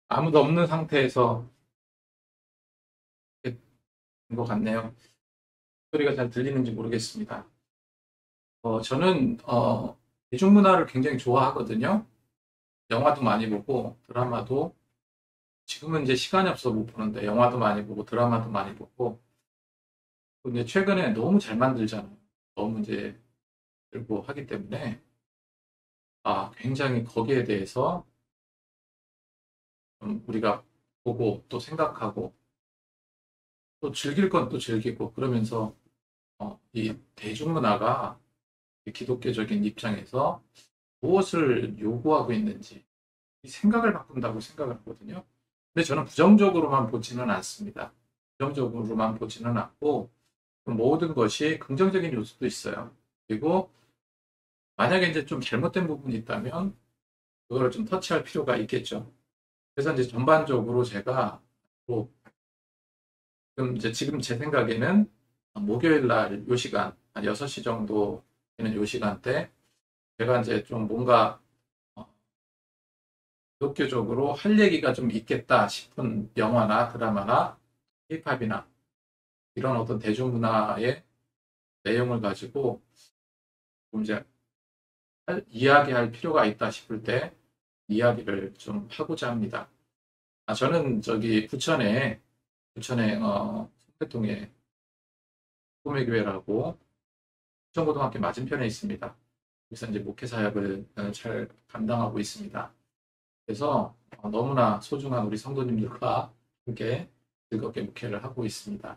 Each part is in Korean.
아무도 없는 상태에서 된 것 같네요. 소리가 잘 들리는지 모르겠습니다. 저는 대중문화를 굉장히 좋아하거든요. 영화도 많이 보고 드라마도 지금은 이제 시간이 없어 못 보는데 영화도 많이 보고 드라마도 많이 보고 근데 최근에 너무 잘 만들잖아요. 너무 이제 들고 하기 때문에 굉장히 거기에 대해서 좀 우리가 보고 또 생각하고 또 즐길 건 또 즐기고 그러면서 이 대중문화가 이 기독교적인 입장에서 무엇을 요구하고 있는지 이 생각을 바꾼다고 생각을 하거든요. 근데 저는 부정적으로만 보지는 않습니다. 부정적으로만 보지는 않고 모든 것이 긍정적인 요소도 있어요. 그리고 만약에 이제 좀 잘못된 부분이 있다면 그거를 좀 터치할 필요가 있겠죠. 그래서 이제 전반적으로 제가 뭐 지금 제 생각에는 목요일 날 요 시간 한 6시 정도 되는 요 시간대 제가 이제 좀 뭔가 어, 기독교적으로 할 얘기가 좀 있겠다 싶은 영화나 드라마나 힙합이나 이런 어떤 대중문화의 내용을 가지고 좀 이제 이야기할 필요가 있다 싶을 때 이야기를 좀 하고자 합니다. 저는 저기 부천에 성대동에 꿈의교회라고 부천고등학교 맞은편에 있습니다. 그래서 이제 목회 사역을 잘 감당하고 있습니다. 그래서 너무나 소중한 우리 성도님들과 함께 즐겁게 목회를 하고 있습니다.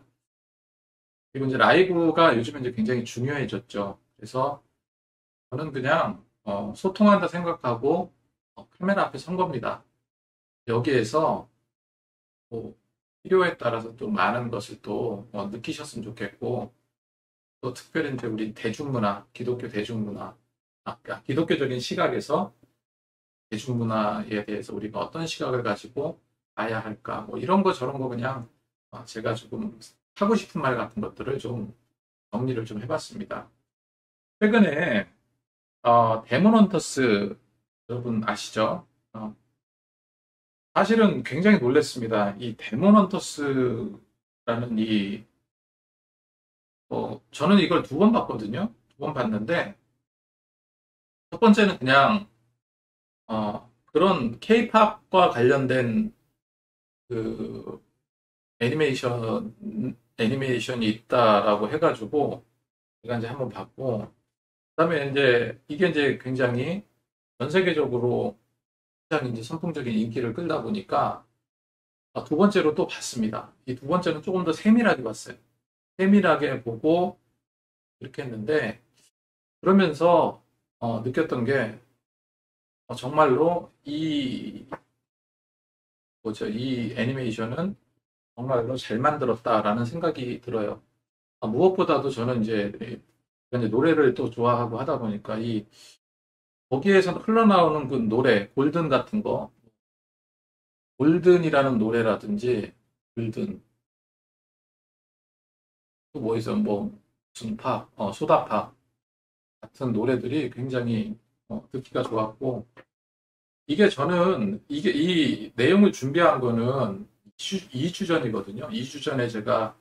그리고 이제 라이브가 요즘에 이제 굉장히 중요해졌죠. 그래서 저는 그냥 소통한다 생각하고 카메라 앞에 선 겁니다. 여기에서 뭐 필요에 따라서 또 많은 것을 또 느끼셨으면 좋겠고 또 특별히 이제 우리 대중문화, 기독교 대중문화, 그러니까 기독교적인 시각에서 대중문화에 대해서 우리가 어떤 시각을 가지고 봐야 할까, 뭐 이런 거 저런 거 그냥 제가 조금 하고 싶은 말 같은 것들을 좀 정리를 좀 해봤습니다. 최근에 데몬 헌터스 여러분 아시죠? 사실은 굉장히 놀랐습니다. 이 데몬 헌터스라는 저는 이걸 2번 봤거든요. 2번 봤는데 첫 번째는 그냥 그런 케이팝과 관련된 그 애니메이션이 있다라고 해가지고 제가 이제 한번 봤고 그다음에 이제 이게 이제 굉장히 전 세계적으로 굉장히 이제 선풍적인 인기를 끌다 보니까 2번째로 또 봤습니다. 이 2번째는 조금 더 세밀하게 봤어요. 세밀하게 보고 이렇게 했는데 그러면서 느꼈던 게 정말로 이 애니메이션은 정말로 잘 만들었다라는 생각이 들어요. 무엇보다도 저는 이제 노래를 또 좋아하고 하다 보니까 거기에서 흘러나오는 그 노래, 골든 같은 거, 골든이라는 노래라든지, 골든, 또 뭐 있어, 뭐, 무슨 팝, 소다팝 같은 노래들이 굉장히 듣기가 좋았고, 이게 이 내용을 준비한 거는 2주 전이거든요. 2주 전에 제가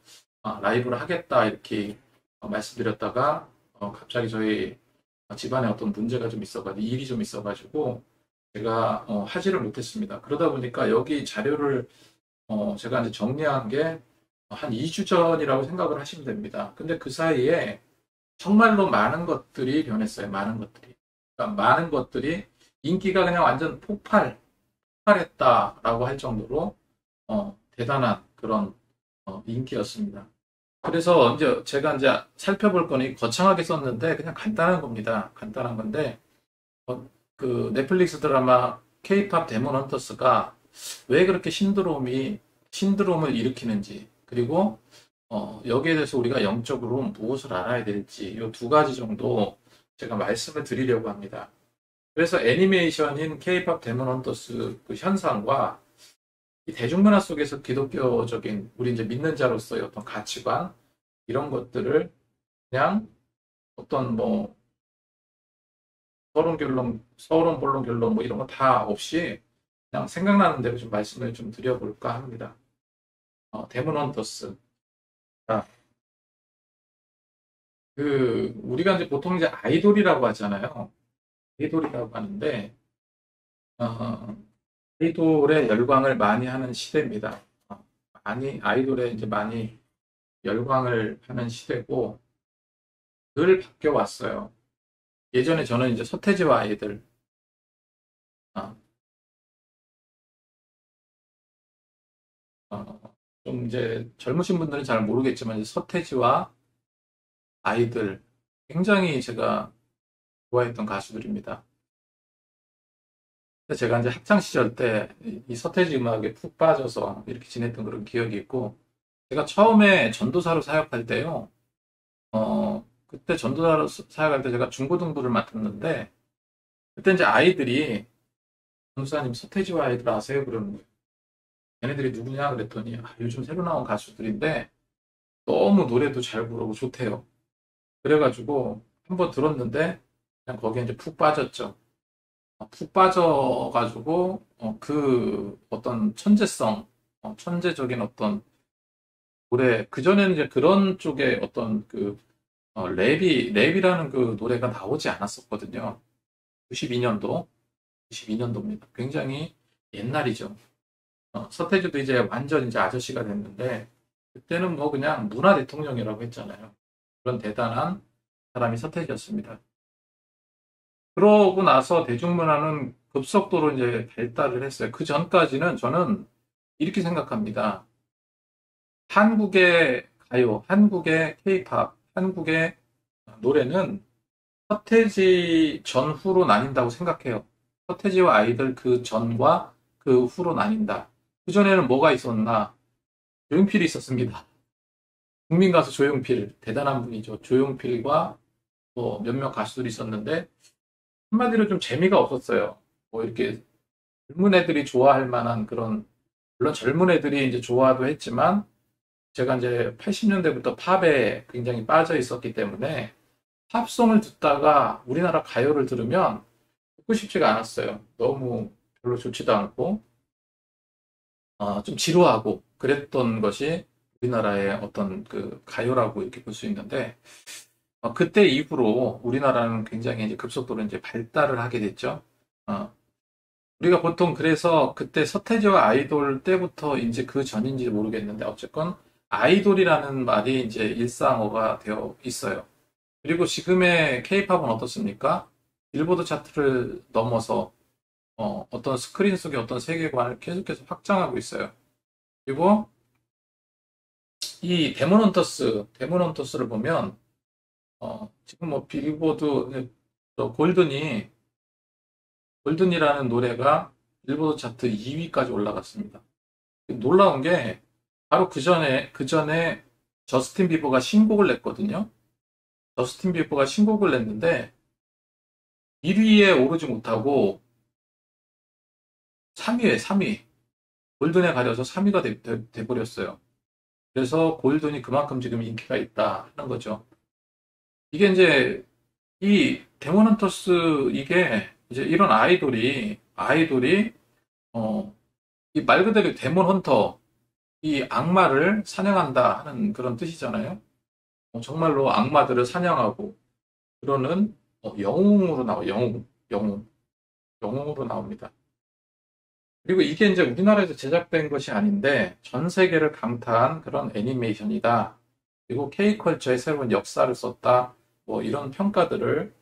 라이브를 하겠다 이렇게 말씀드렸다가 갑자기 저희 집안에 어떤 문제가 좀 있어가지고 일이 좀 있어가지고 제가 하지를 못했습니다. 그러다 보니까 여기 자료를 제가 이제 정리한 게 한 2주 전이라고 생각을 하시면 됩니다. 근데 그 사이에 정말로 많은 것들이 변했어요. 많은 것들이. 그러니까 많은 것들이 인기가 그냥 완전 폭발했다라고 할 정도로 대단한 그런 인기였습니다. 그래서 이제 제가 이제 살펴볼 거니 거창하게 썼는데 그냥 간단한 겁니다. 간단한 건데 그 넷플릭스 드라마 K-팝 데몬 헌터스가 왜 그렇게 신드롬을 일으키는지 그리고 여기에 대해서 우리가 영적으로 무엇을 알아야 될지 이 2가지 정도 제가 말씀을 드리려고 합니다. 그래서 애니메이션인 K-팝 데몬 헌터스 그 현상과 이 대중문화 속에서 기독교적인 우리 이제 믿는 자로서의 어떤 가치관 이런 것들을 그냥 어떤 뭐 서론 결론, 서론 본론 결론 뭐 이런 거 다 없이 그냥 생각나는 대로 좀 말씀을 좀 드려볼까 합니다. 데몬 헌터스. 자, 우리가 이제 보통 이제 아이돌이라고 하잖아요. 아이돌이라고 하는데, 어, 아이돌의 열광을 많이 하는 시대입니다. 아이돌에 이제 많이 열광을 하는 시대고, 늘 바뀌어 왔어요. 예전에 저는 이제 서태지와 아이들, 어, 좀 이제 젊으신 분들은 잘 모르겠지만, 이제 서태지와 아이들, 굉장히 제가 좋아했던 가수들입니다. 근데 제가 이제 학창 시절 때 이 서태지 음악에 푹 빠져서 이렇게 지냈던 그런 기억이 있고, 제가 처음에 전도사로 사역할 때요, 그때 전도사로 사역할 때 제가 중고등부를 맡았는데, 그때 이제 아이들이, 전도사님 서태지와 아이들 아세요? 그러는 거예요. 걔네들이 누구냐? 그랬더니, 요즘 새로 나온 가수들인데, 너무 노래도 잘 부르고 좋대요. 그래가지고, 한번 들었는데, 그냥 거기에 이제 푹 빠졌죠. 푹 빠져가지고, 그 어떤 천재성, 천재적인 어떤 노래, 그전에는 이제 그런 쪽에 어떤 랩이라는 그 노래가 나오지 않았었거든요. 92년도, 92년도입니다. 굉장히 옛날이죠. 서태지도 이제 완전 이제 아저씨가 됐는데, 그때는 뭐 그냥 문화 대통령이라고 했잖아요. 그런 대단한 사람이 서태지였습니다. 그러고 나서 대중문화는 급속도로 이제 발달을 했어요. 그 전까지는 저는 이렇게 생각합니다. 한국의 가요, 한국의 케이팝, 한국의 노래는 서태지 전후로 나뉜다고 생각해요. 서태지와 아이들 그 전과 그 후로 나뉜다. 그 전에는 뭐가 있었나? 조용필이 있었습니다. 국민 가수 조용필, 대단한 분이죠. 조용필과 뭐 몇몇 가수들이 있었는데 한마디로 좀 재미가 없었어요. 뭐 이렇게 젊은 애들이 좋아할 만한 그런, 물론 젊은 애들이 이제 좋아도 했지만 제가 이제 80년대부터 팝에 굉장히 빠져 있었기 때문에 팝송을 듣다가 우리나라 가요를 들으면 듣고 싶지가 않았어요. 너무 별로 좋지도 않고, 좀 지루하고 그랬던 것이 우리나라의 어떤 그 가요라고 이렇게 볼 수 있는데, 그때 이후로 우리나라는 굉장히 이제 급속도로 이제 발달을 하게 됐죠. 어, 우리가 보통 그래서 그때 서태지와 아이돌 때부터 이제 그 전인지 모르겠는데 어쨌건 아이돌이라는 말이 이제 일상어가 되어 있어요. 그리고 지금의 케이팝은 어떻습니까? 빌보드 차트를 넘어서 떤 스크린 속의 어떤 세계관을 계속해서 확장하고 있어요. 그리고 이 데몬 헌터스를 보면 지금 뭐 빌보드 골든이라는 노래가 빌보드 차트 2위까지 올라갔습니다. 놀라운 게 바로 그 전에 저스틴 비버가 신곡을 냈거든요. 저스틴 비버가 신곡을 냈는데 1위에 오르지 못하고 3위에 3위. 골든에 가려서 3위가 돼버렸어요. 그래서 골든이 그만큼 지금 인기가 있다 하는 거죠. 이게 이제 이 데몬 헌터스 이게 이제 이런 아이돌이 이 말 그대로 데몬 헌터 이 악마를 사냥한다 하는 그런 뜻이잖아요. 정말로 악마들을 사냥하고 그러는 영웅으로 나와 영웅으로 나옵니다. 그리고 이게 이제 우리나라에서 제작된 것이 아닌데 전 세계를 강타한 그런 애니메이션이다. 그리고 K컬처의 새로운 역사를 썼다. 뭐 이런 평가들을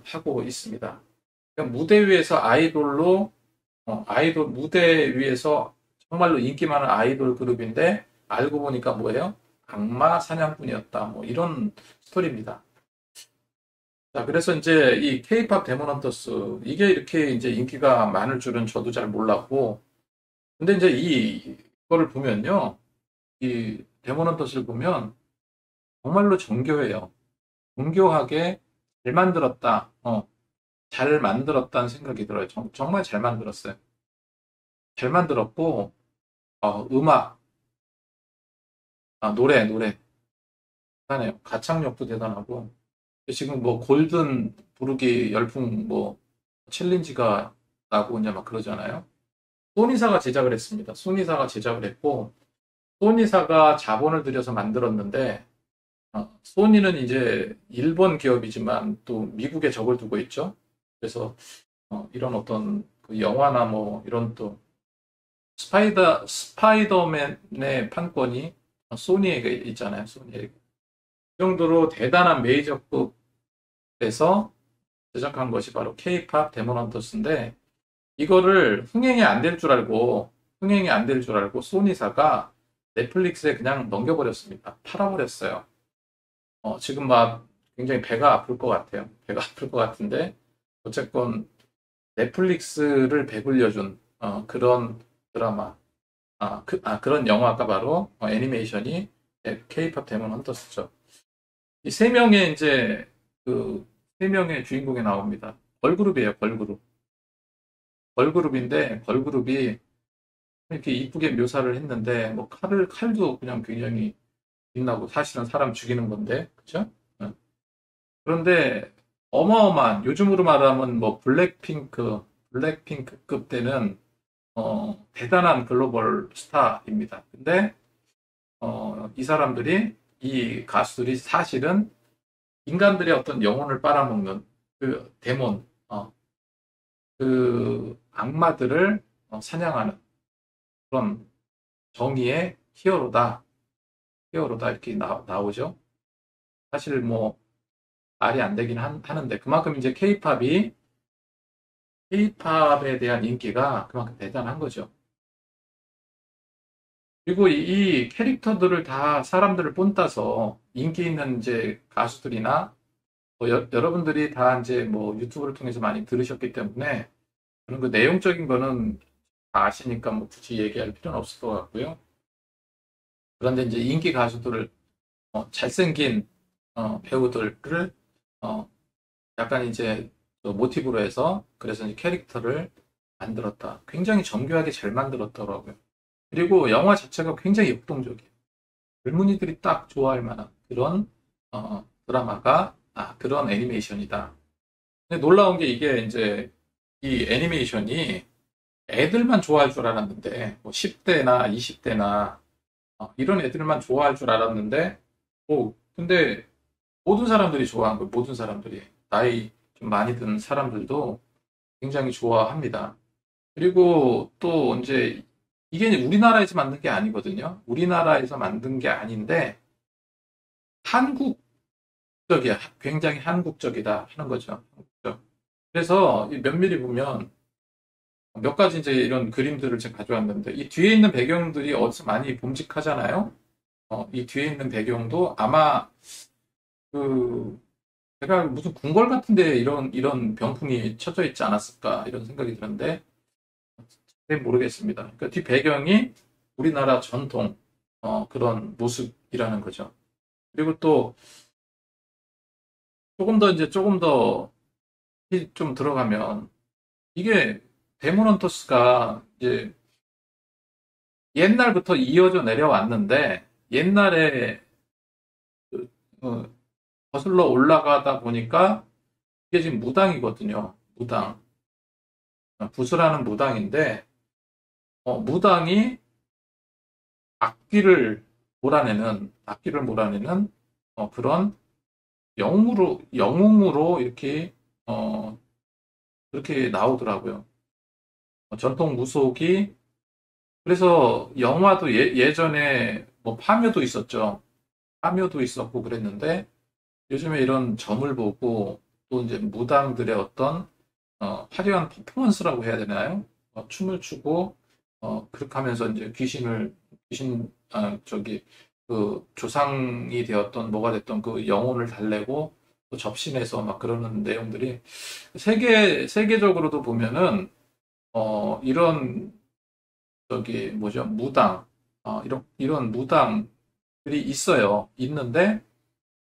하고 있습니다. 그러니까 무대 위에서 아이돌 무대 위에서 정말로 인기 많은 아이돌 그룹인데 알고 보니까 뭐예요? 악마 사냥꾼이었다. 뭐 이런 스토리입니다. 자, 그래서 이제 이 K-팝 데몬 헌터스 이게 이렇게 이제 인기가 많을 줄은 저도 잘 몰랐고, 근데 이제 이거를 보면요, 이 데몬 헌터스를 보면 정말로 정교해요. 정교하게 잘 만들었다. 잘 만들었다는 생각이 들어요. 정말 잘 만들었어요. 잘 만들었고, 음악, 노래 대단해요. 가창력도 대단하고, 지금 뭐 골든 부르기 열풍 뭐 챌린지가 나고 이제 막 그러잖아요. 소니사가 제작을 했습니다. 소니사가 제작을 했고, 소니사가 자본을 들여서 만들었는데, 소니는 이제 일본 기업이지만 또 미국에 적을 두고 있죠. 그래서 이런 어떤 그 영화나 뭐 이런 또 스파이더맨의 판권이 소니에게 있잖아요. 소니에게. 그 정도로 대단한 메이저급에서 제작한 것이 바로 K-팝 데몬 헌터스인데, 이거를 흥행이 안 될 줄 알고 소니사가 넷플릭스에 그냥 넘겨버렸습니다. 팔아버렸어요. 지금 막 굉장히 배가 아플 것 같아요. 배가 아플 것 같은데, 어쨌건 넷플릭스를 배불려준 그런 드라마, 그런 영화가 바로 애니메이션이 K-팝 데몬 헌터스죠. 이 세 명의 이제 그 세 명의 주인공이 나옵니다. 걸그룹이에요, 걸그룹. 걸그룹인데 걸그룹이 이렇게 이쁘게 묘사를 했는데 뭐 칼도 그냥 굉장히 빛나고 사실은 사람 죽이는 건데 그렇죠? 그런데 어마어마한 요즘으로 말하면 뭐 블랙핑크급 되는 대단한 글로벌 스타입니다. 근데 이 사람들이 이 가수들이 사실은 인간들의 어떤 영혼을 빨아먹는 그 데몬 그 악마들을 사냥하는 그런 정의의 히어로다 이렇게 나오죠. 사실 뭐 말이 안 되긴 하는데 그만큼 이제 케이팝에 대한 인기가 그만큼 대단한 거죠. 그리고 이 캐릭터들을 다 사람들을 본따서 인기 있는 이제 가수들이나 뭐 여러분들이 다 이제 뭐 유튜브를 통해서 많이 들으셨기 때문에 그런 그 내용적인 거는 다 아시니까 뭐 굳이 얘기할 필요는 없을 것 같고요. 그런데 이제 인기 가수들을 잘생긴 배우들을 어, 약간 이제 그 모티브로 해서 그래서 이제 캐릭터를 만들었다. 굉장히 정교하게 잘 만들었더라고요. 그리고 영화 자체가 굉장히 역동적이에요. 젊은이들이 딱 좋아할 만한 그런 드라마가 그런 애니메이션이다. 근데 놀라운 게 이게 이제 이 애니메이션이 애들만 좋아할 줄 알았는데 뭐 10대나 20대나 이런 애들만 좋아할 줄 알았는데 근데 모든 사람들이 좋아한 거예요. 모든 사람들이 나이 좀 많이 든 사람들도 굉장히 좋아합니다. 그리고 또 이제 이게 우리나라에서 만든 게 아니거든요. 우리나라에서 만든 게 아닌데 한국적이야. 굉장히 한국적이다 하는 거죠. 그래서 이 면밀히 보면 몇 가지 이제 이런 그림들을 제가 가져왔는데 이 뒤에 있는 배경들이 어디서 많이 봄직하잖아요. 이 뒤에 있는 배경도 아마 그 제가 무슨 궁궐 같은데 이런 병풍이 쳐져 있지 않았을까 이런 생각이 드는데 잘 모르겠습니다. 그러니까 뒤 배경이 우리나라 전통 그런 모습이라는 거죠. 그리고 또 조금 더 좀 들어가면 이게 데모넌토스가 이제 옛날부터 이어져 내려왔는데 옛날에 어, 거슬러 올라가다 보니까 이게 지금 무당이거든요. 무당. 부수라는 무당인데 무당이 악기를 몰아내는 그런 영웅으로 이렇게 그렇게 나오더라고요. 전통 무속이 그래서 영화도 예전에 뭐 파묘도 있었죠. 파묘도 있었고 그랬는데 요즘에 이런 점을 보고 또 이제 무당들의 어떤 화려한 퍼포먼스라고 해야 되나요? 춤을 추고 그렇게 하면서 이제 저기 그 조상이 되었던 뭐가 됐던 그 영혼을 달래고 또 접신해서 막 그러는 내용들이 세계적으로도 보면은 이런 저기 뭐죠 무당 이런 무당들이 있어요. 있는데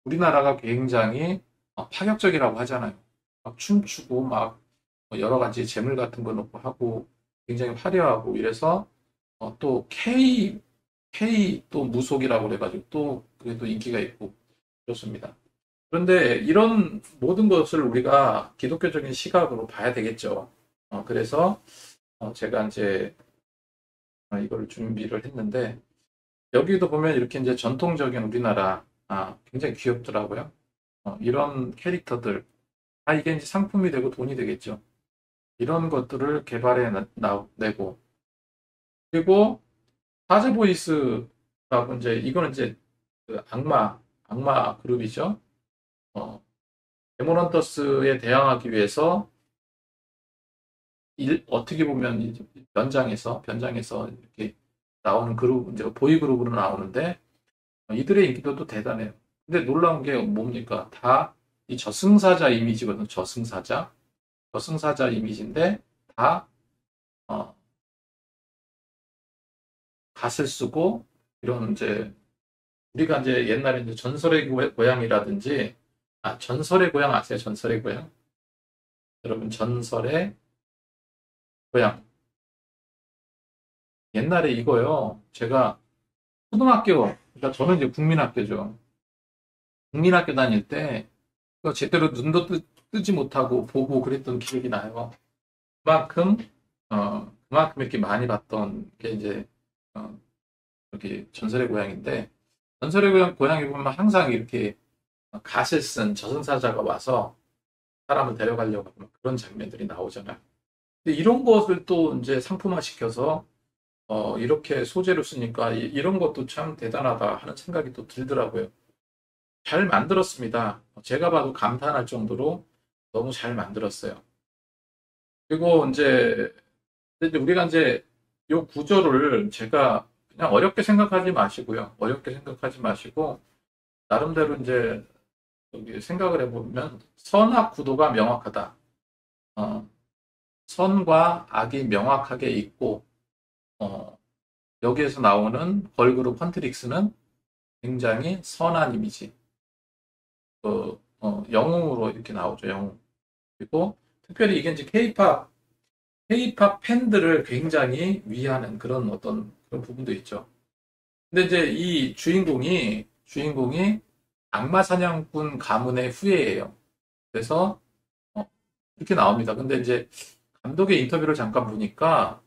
우리나라가 굉장히 파격적이라고 하잖아요. 막 춤추고 막뭐 여러 가지 재물 같은 거 놓고 하고 굉장히 화려하고 이래서 또 K 또 무속이라고 그래가지고 또 그래도 인기가 있고 그렇습니다. 그런데 이런 모든 것을 우리가 기독교적인 시각으로 봐야 되겠죠. 그래서 제가 이제 이걸 준비를 했는데, 여기도 보면 이렇게 이제 전통적인 우리나라, 굉장히 귀엽더라고요. 이런 캐릭터들, 이게 이제 상품이 되고 돈이 되겠죠. 이런 것들을 개발해 내고, 그리고 사제 보이스라고 이제, 이거는 이제 그 악마 그룹이죠. 데몬헌터스에 대항하기 위해서 어떻게 보면 이제 변장해서 이렇게 나오는 그룹, 이제 보이 그룹으로 나오는데, 이들의 인기도 또 대단해요. 근데 놀라운 게 뭡니까? 다 이 저승사자 이미지거든, 저승사자 이미지인데, 다, 어, 갓을 쓰고, 이런 이제, 우리가 이제 옛날에 이제 전설의 고향이라든지, 전설의 고향 아세요? 전설의 고향? 여러분, 전설의 고향. 옛날에 이거요. 제가 초등학교, 그러니까 저는 이제 국민학교죠. 국민학교 다닐 때, 이거 제대로 눈도 뜨지 못하고 보고 그랬던 기억이 나요. 그만큼, 그만큼 이렇게 많이 봤던 게 이제, 여기 전설의 고향인데, 전설의 고향에 보면 항상 이렇게 갓을 쓴 저승사자가 와서 사람을 데려가려고 하는 그런 장면들이 나오잖아요. 근데 이런 것을 또 이제 상품화 시켜서 이렇게 소재로 쓰니까 이런 것도 참 대단하다 하는 생각이 또 들더라고요. 잘 만들었습니다. 제가 봐도 감탄할 정도로 너무 잘 만들었어요. 그리고 이제 우리가 이제 요 구조를 제가 그냥 어렵게 생각하지 마시고요. 어렵게 생각하지 마시고 나름대로 이제 여기 생각을 해보면 선악 구도가 명확하다. 어, 선과 악이 명확하게 있고 어, 여기에서 나오는 걸그룹 헌트릭스는 굉장히 선한 이미지. 영웅으로 이렇게 나오죠. 영웅. 그리고 특별히 이게 이제 케이팝 팬들을 굉장히 위하는 그런 어떤 그런 부분도 있죠. 근데 이제 이 주인공이 악마 사냥꾼 가문의 후예예요. 그래서 이렇게 나옵니다. 근데 이제 감독의 인터뷰를 잠깐 보니까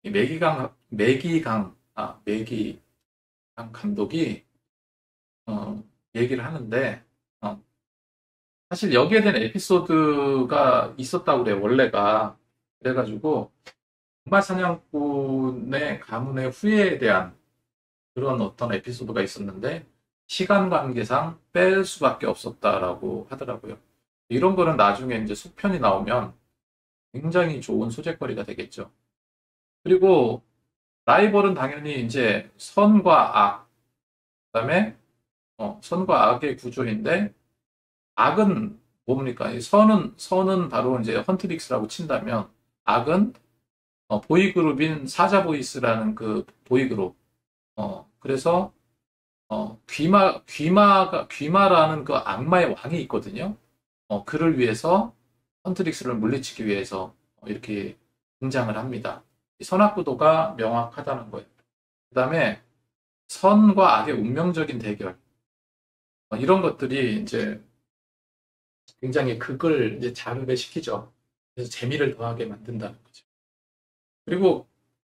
이 매기강 감독이 얘기를 하는데 사실 여기에 대한 에피소드가 있었다고 그래요. 원래가 그래가지고 악마 사냥꾼의 가문의 후예에 대한 그런 어떤 에피소드가 있었는데 시간 관계상 뺄 수밖에 없었다라고 하더라고요. 이런 거는 나중에 이제 속편이 나오면 굉장히 좋은 소재거리가 되겠죠. 그리고 라이벌은 당연히 이제 선과 악, 그다음에 선과 악의 구조인데 악은 뭡니까? 이 선은 바로 이제 헌트릭스라고 친다면 악은 보이그룹인 사자보이스라는 그 보이그룹. 그래서 귀마라는 그 악마의 왕이 있거든요. 그를 위해서 헌트릭스를 물리치기 위해서 이렇게 등장을 합니다. 이 선악구도가 명확하다는 거예요. 그 다음에 선과 악의 운명적인 대결. 이런 것들이 이제 굉장히 극을 이제 자극을 시키죠. 그래서 재미를 더하게 만든다는 거죠. 그리고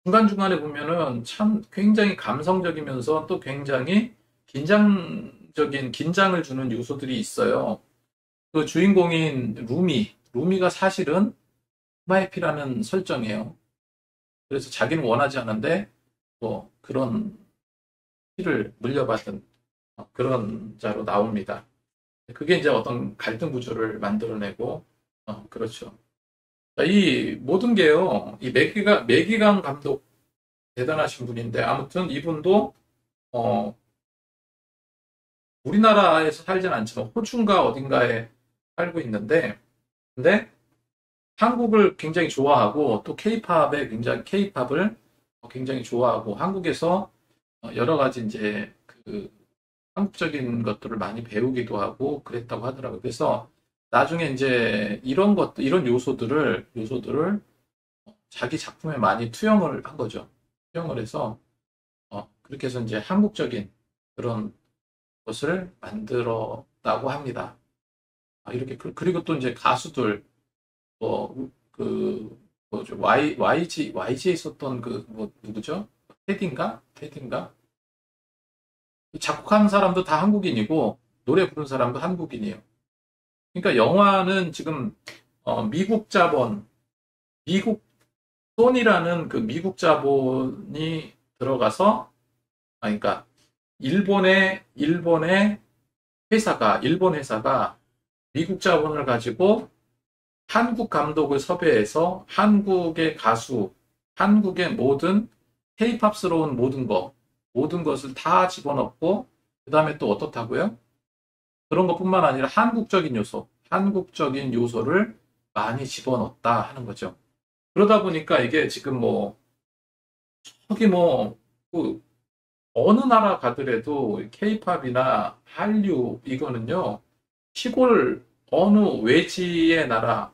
중간중간에 보면은 참 굉장히 감성적이면서 또 굉장히 긴장을 주는 요소들이 있어요. 그 주인공인 루미가 사실은 스마이피라는 설정이에요. 그래서 자기는 원하지 않은데 뭐 그런 피를 물려받은 그런 자로 나옵니다. 그게 이제 어떤 갈등 구조를 만들어내고 그렇죠. 이 모든 게요. 이 매기강 감독 대단하신 분인데 아무튼 이분도 어, 우리나라에서 살진 않지만 호주인가 어딘가에 살고 있는데 근데 한국을 굉장히 좋아하고 또 케이팝을 굉장히 좋아하고 한국에서 여러 가지 이제 그 한국적인 것들을 많이 배우기도 하고 그랬다고 하더라고요. 그래서 나중에 이제 이런 요소들을 자기 작품에 많이 투영을 한 거죠. 투영을 해서 그렇게 해서 이제 한국적인 그런 것을 만들었다고 합니다. 이렇게 그리고 또 이제 가수들 뭐그 뭐죠 YG에 있었던 그 뭐 누구죠? 테디인가? 테디인가? 작곡한 사람도 다 한국인이고 노래 부른 사람도 한국인이에요. 그러니까 영화는 지금 미국 자본, 미국 소니라는 그 미국 자본이 들어가서 그러니까 일본의 일본 회사가 미국 자본을 가지고 한국 감독을 섭외해서 한국의 가수, 한국의 모든 케이팝스러운 모든 것을 다 집어넣고, 그 다음에 또 어떻다고요? 그런 것뿐만 아니라 한국적인 요소를 많이 집어넣었다 하는 거죠. 그러다 보니까 이게 지금 저기 그 어느 나라 가더라도 케이팝이나 한류, 이거는요, 시골, 어느 외지의 나라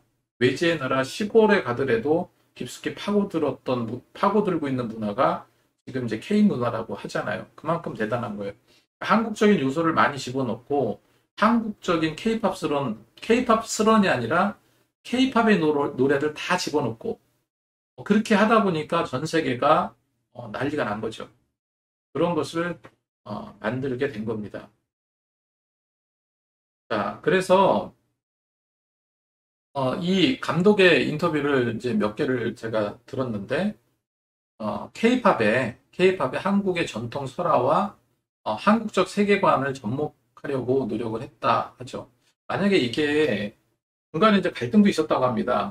시골에 가더라도 깊숙이 파고들고 있는 문화가 지금 이제 K 문화라고 하잖아요. 그만큼 대단한 거예요. 한국적인 요소를 많이 집어넣고 한국적인 케이팝스런이 아니라 케이팝의 노래를 다 집어넣고 그렇게 하다 보니까 전 세계가 난리가 난 거죠. 그런 것을 만들게 된 겁니다. 자, 그래서 이 감독의 인터뷰를 이제 몇 개를 제가 들었는데 케이팝의 한국의 전통 설화와 한국적 세계관을 접목하려고 노력을 했다 하죠. 만약에 이게 중간에 이제 갈등도 있었다고 합니다.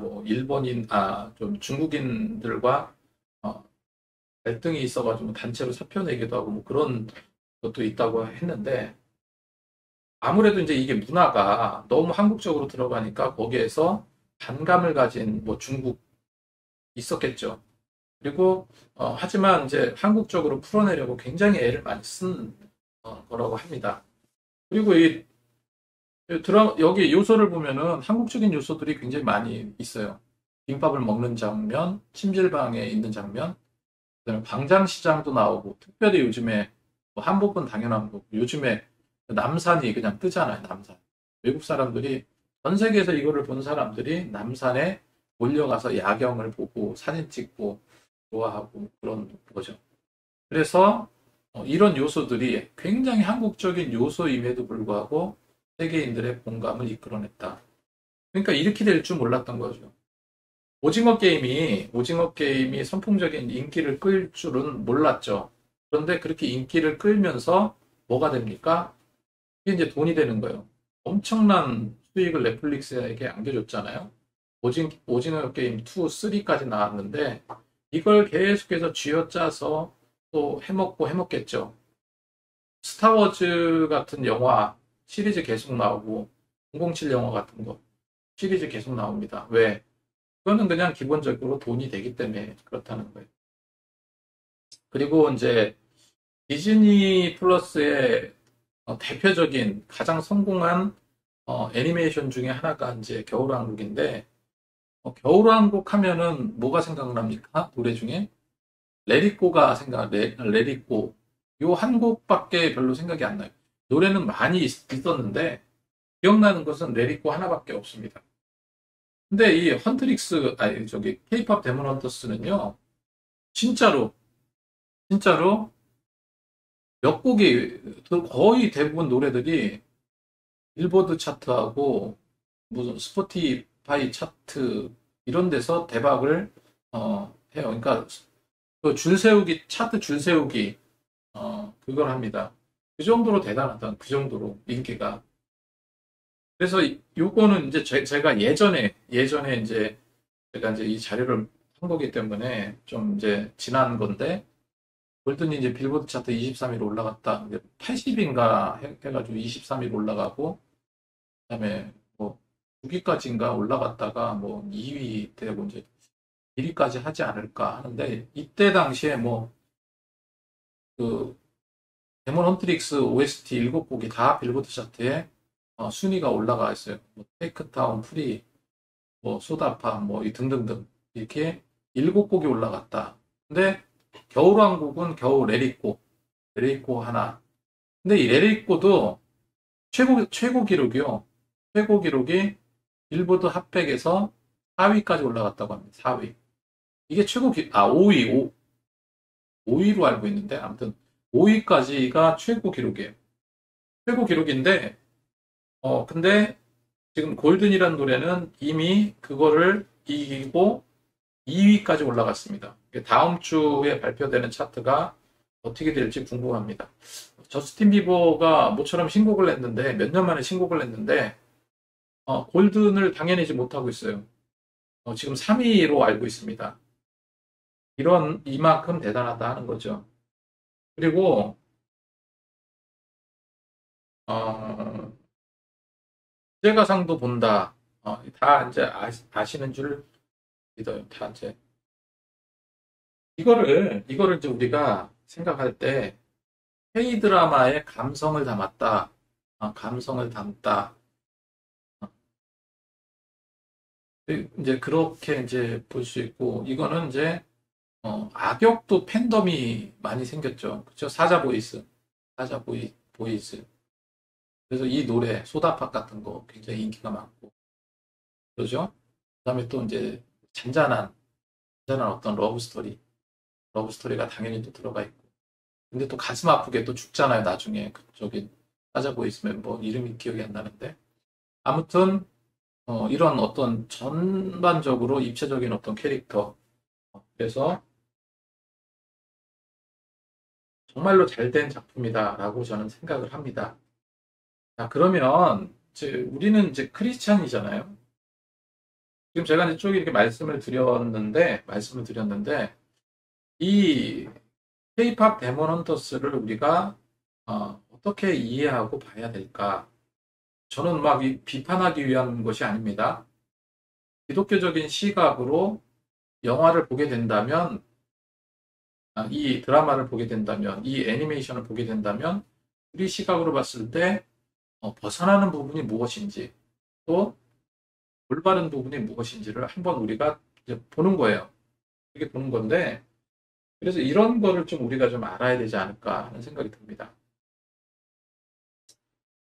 좀 중국인들과 갈등이 있어가지고 단체로 사표 내기도 하고 그런 것도 있다고 했는데 아무래도 이제 이게 문화가 너무 한국적으로 들어가니까 거기에서 반감을 가진 중국 있었겠죠. 그리고 하지만 이제 한국적으로 풀어내려고 굉장히 애를 많이 쓴 거라고 합니다. 그리고 여기 요소를 보면은 한국적인 요소들이 굉장히 많이 있어요. 김밥을 먹는 장면, 찜질방에 있는 장면, 그다음에 광장시장도 나오고, 특별히 요즘에 한복은 당연한 거고, 요즘에 남산이 그냥 뜨잖아요, 남산. 외국 사람들이, 전 세계에서 이거를 본 사람들이 남산에 몰려가서 야경을 보고 사진 찍고 좋아하고 그런 거죠. 그래서 이런 요소들이 굉장히 한국적인 요소임에도 불구하고 세계인들의 공감을 이끌어냈다. 그러니까 이렇게 될 줄 몰랐던 거죠. 오징어 게임이 선풍적인 인기를 끌 줄은 몰랐죠. 그런데 그렇게 인기를 끌면서 뭐가 됩니까? 이게 이제 돈이 되는 거예요. 엄청난 수익을 넷플릭스에게 안겨줬잖아요. 오징어 게임 2, 3까지 나왔는데 이걸 계속해서 쥐어짜서 또 해먹겠죠. 스타워즈 같은 영화 시리즈 계속 나오고 007 영화 같은 거 시리즈 계속 나옵니다. 왜? 그거는 그냥 기본적으로 돈이 되기 때문에 그렇다는 거예요. 그리고 이제 디즈니 플러스의 대표적인 가장 성공한 애니메이션 중에 하나가 이제 겨울왕국인데 겨울왕국 하면은 뭐가 생각납니까? 노래 중에 레디꼬 요 한 곡밖에 별로 생각이 안 나요. 노래는 많이 있었는데 기억나는 것은 레디꼬 하나밖에 없습니다. 근데 이 케이팝 데몬 헌터스는요, 진짜로 몇 곡이, 거의 대부분 노래들이 빌보드 차트하고 무슨 스포티파이 차트 이런 데서 대박을, 해요. 그러니까 차트 줄 세우기, 그걸 합니다. 그 정도로 대단하다. 그 정도로 인기가. 그래서 요거는 이제 제가 예전에 이제 제가 이제 이 자료를 한 거기 때문에 좀 이제 지난 건데 골든이 이제 빌보드 차트 23위로 올라갔다. 80인가 해가지고 23위로 올라가고 그다음에 9위까지인가 올라갔다가 2위 되고 이제 1위까지 하지 않을까 하는데 이때 당시에 그 데몬 헌트릭스 OST 7곡이 다 빌보드 차트에 순위가 올라가 있어요. 테이크타운, 프리, 소다파, 이 등등등. 이렇게 7곡이 올라갔다. 근데 겨울왕국은 겨우 레리꼬 하나. 근데 이 레리꼬도 최고 기록이요. 최고 기록이 빌보드 핫백에서 4위까지 올라갔다고 합니다. 4위. 이게 5위, 5위로 알고 있는데 아무튼 5위까지가 최고 기록이에요. 최고 기록인데 근데 지금 골든이라는 노래는 이미 그거를 이기고 2위까지 올라갔습니다. 다음 주에 발표되는 차트가 어떻게 될지 궁금합니다. 저스틴 비버가 모처럼 신곡을 냈는데 몇 년 만에 신곡을 냈는데 골든을 당연히 못하고 있어요. 지금 3위로 알고 있습니다. 이만큼 대단하다 하는 거죠. 그리고 주제가상도 본다. 다 이제 아시는 줄 믿어요. 다 이제 이거를 이제 우리가 생각할 때 K 드라마의 감성을 담았다. 감성을 담다. 이제 그렇게 이제 볼 수 있고 이거는 이제 악역도 팬덤이 많이 생겼죠. 그렇죠? 보이즈. 그래서 이 노래 소다팝 같은 거 굉장히 인기가 많고 그러죠. 그다음에 또 이제 잔잔한 어떤 러브 스토리가 당연히 또 들어가 있고. 근데 또 가슴 아프게 또 죽잖아요. 나중에 그쪽이 사자보이스 멤버 이름이 기억이 안 나는데 아무튼 이런 어떤 전반적으로 입체적인 어떤 캐릭터 그래서 정말로 잘 된 작품이다라고 저는 생각을 합니다. 자, 그러면 이제 우리는 이제 크리스찬이잖아요. 지금 제가 이제 쭉 이렇게 말씀을 드렸는데 이 K-팝 데몬 헌터스를 우리가 어떻게 이해하고 봐야 될까? 저는 막 비판하기 위한 것이 아닙니다. 기독교적인 시각으로 영화를 보게 된다면, 이 드라마를 보게 된다면, 이 애니메이션을 보게 된다면, 우리 시각으로 봤을 때 벗어나는 부분이 무엇인지, 또 올바른 부분이 무엇인지를 한번 우리가 이제 보는 거예요. 이렇게 보는 건데, 그래서 이런 거를 좀 우리가 좀 알아야 되지 않을까 하는 생각이 듭니다.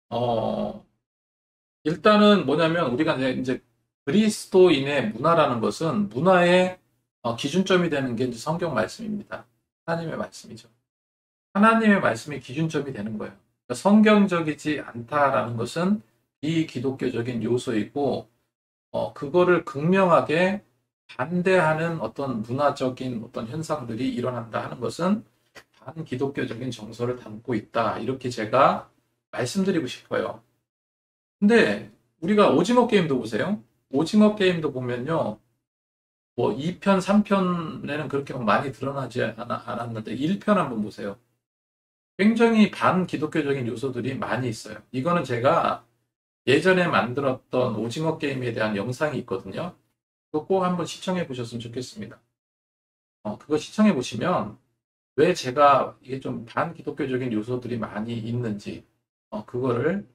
어, 일단은 뭐냐면 우리가 이제 그리스도인의 문화라는 것은 문화의 기준점이 되는 게 이제 성경 말씀입니다. 하나님의 말씀이죠. 하나님의 말씀이 기준점이 되는 거예요. 그러니까 성경적이지 않다라는 것은 비기독교적인 요소이고 그거를 극명하게 반대하는 어떤 문화적인 어떤 현상들이 일어난다 하는 것은 반기독교적인 정서를 담고 있다. 이렇게 제가 말씀드리고 싶어요. 근데 우리가 오징어 게임도 보세요. 오징어 게임도 보면요. 뭐 2편, 3편에는 그렇게 많이 드러나지 않았는데 1편 한번 보세요. 굉장히 반기독교적인 요소들이 많이 있어요. 이거는 제가 예전에 만들었던 오징어 게임에 대한 영상이 있거든요. 그거 꼭 한번 시청해 보셨으면 좋겠습니다. 그거 시청해 보시면 왜 제가 이게 좀 반기독교적인 요소들이 많이 있는지 그거를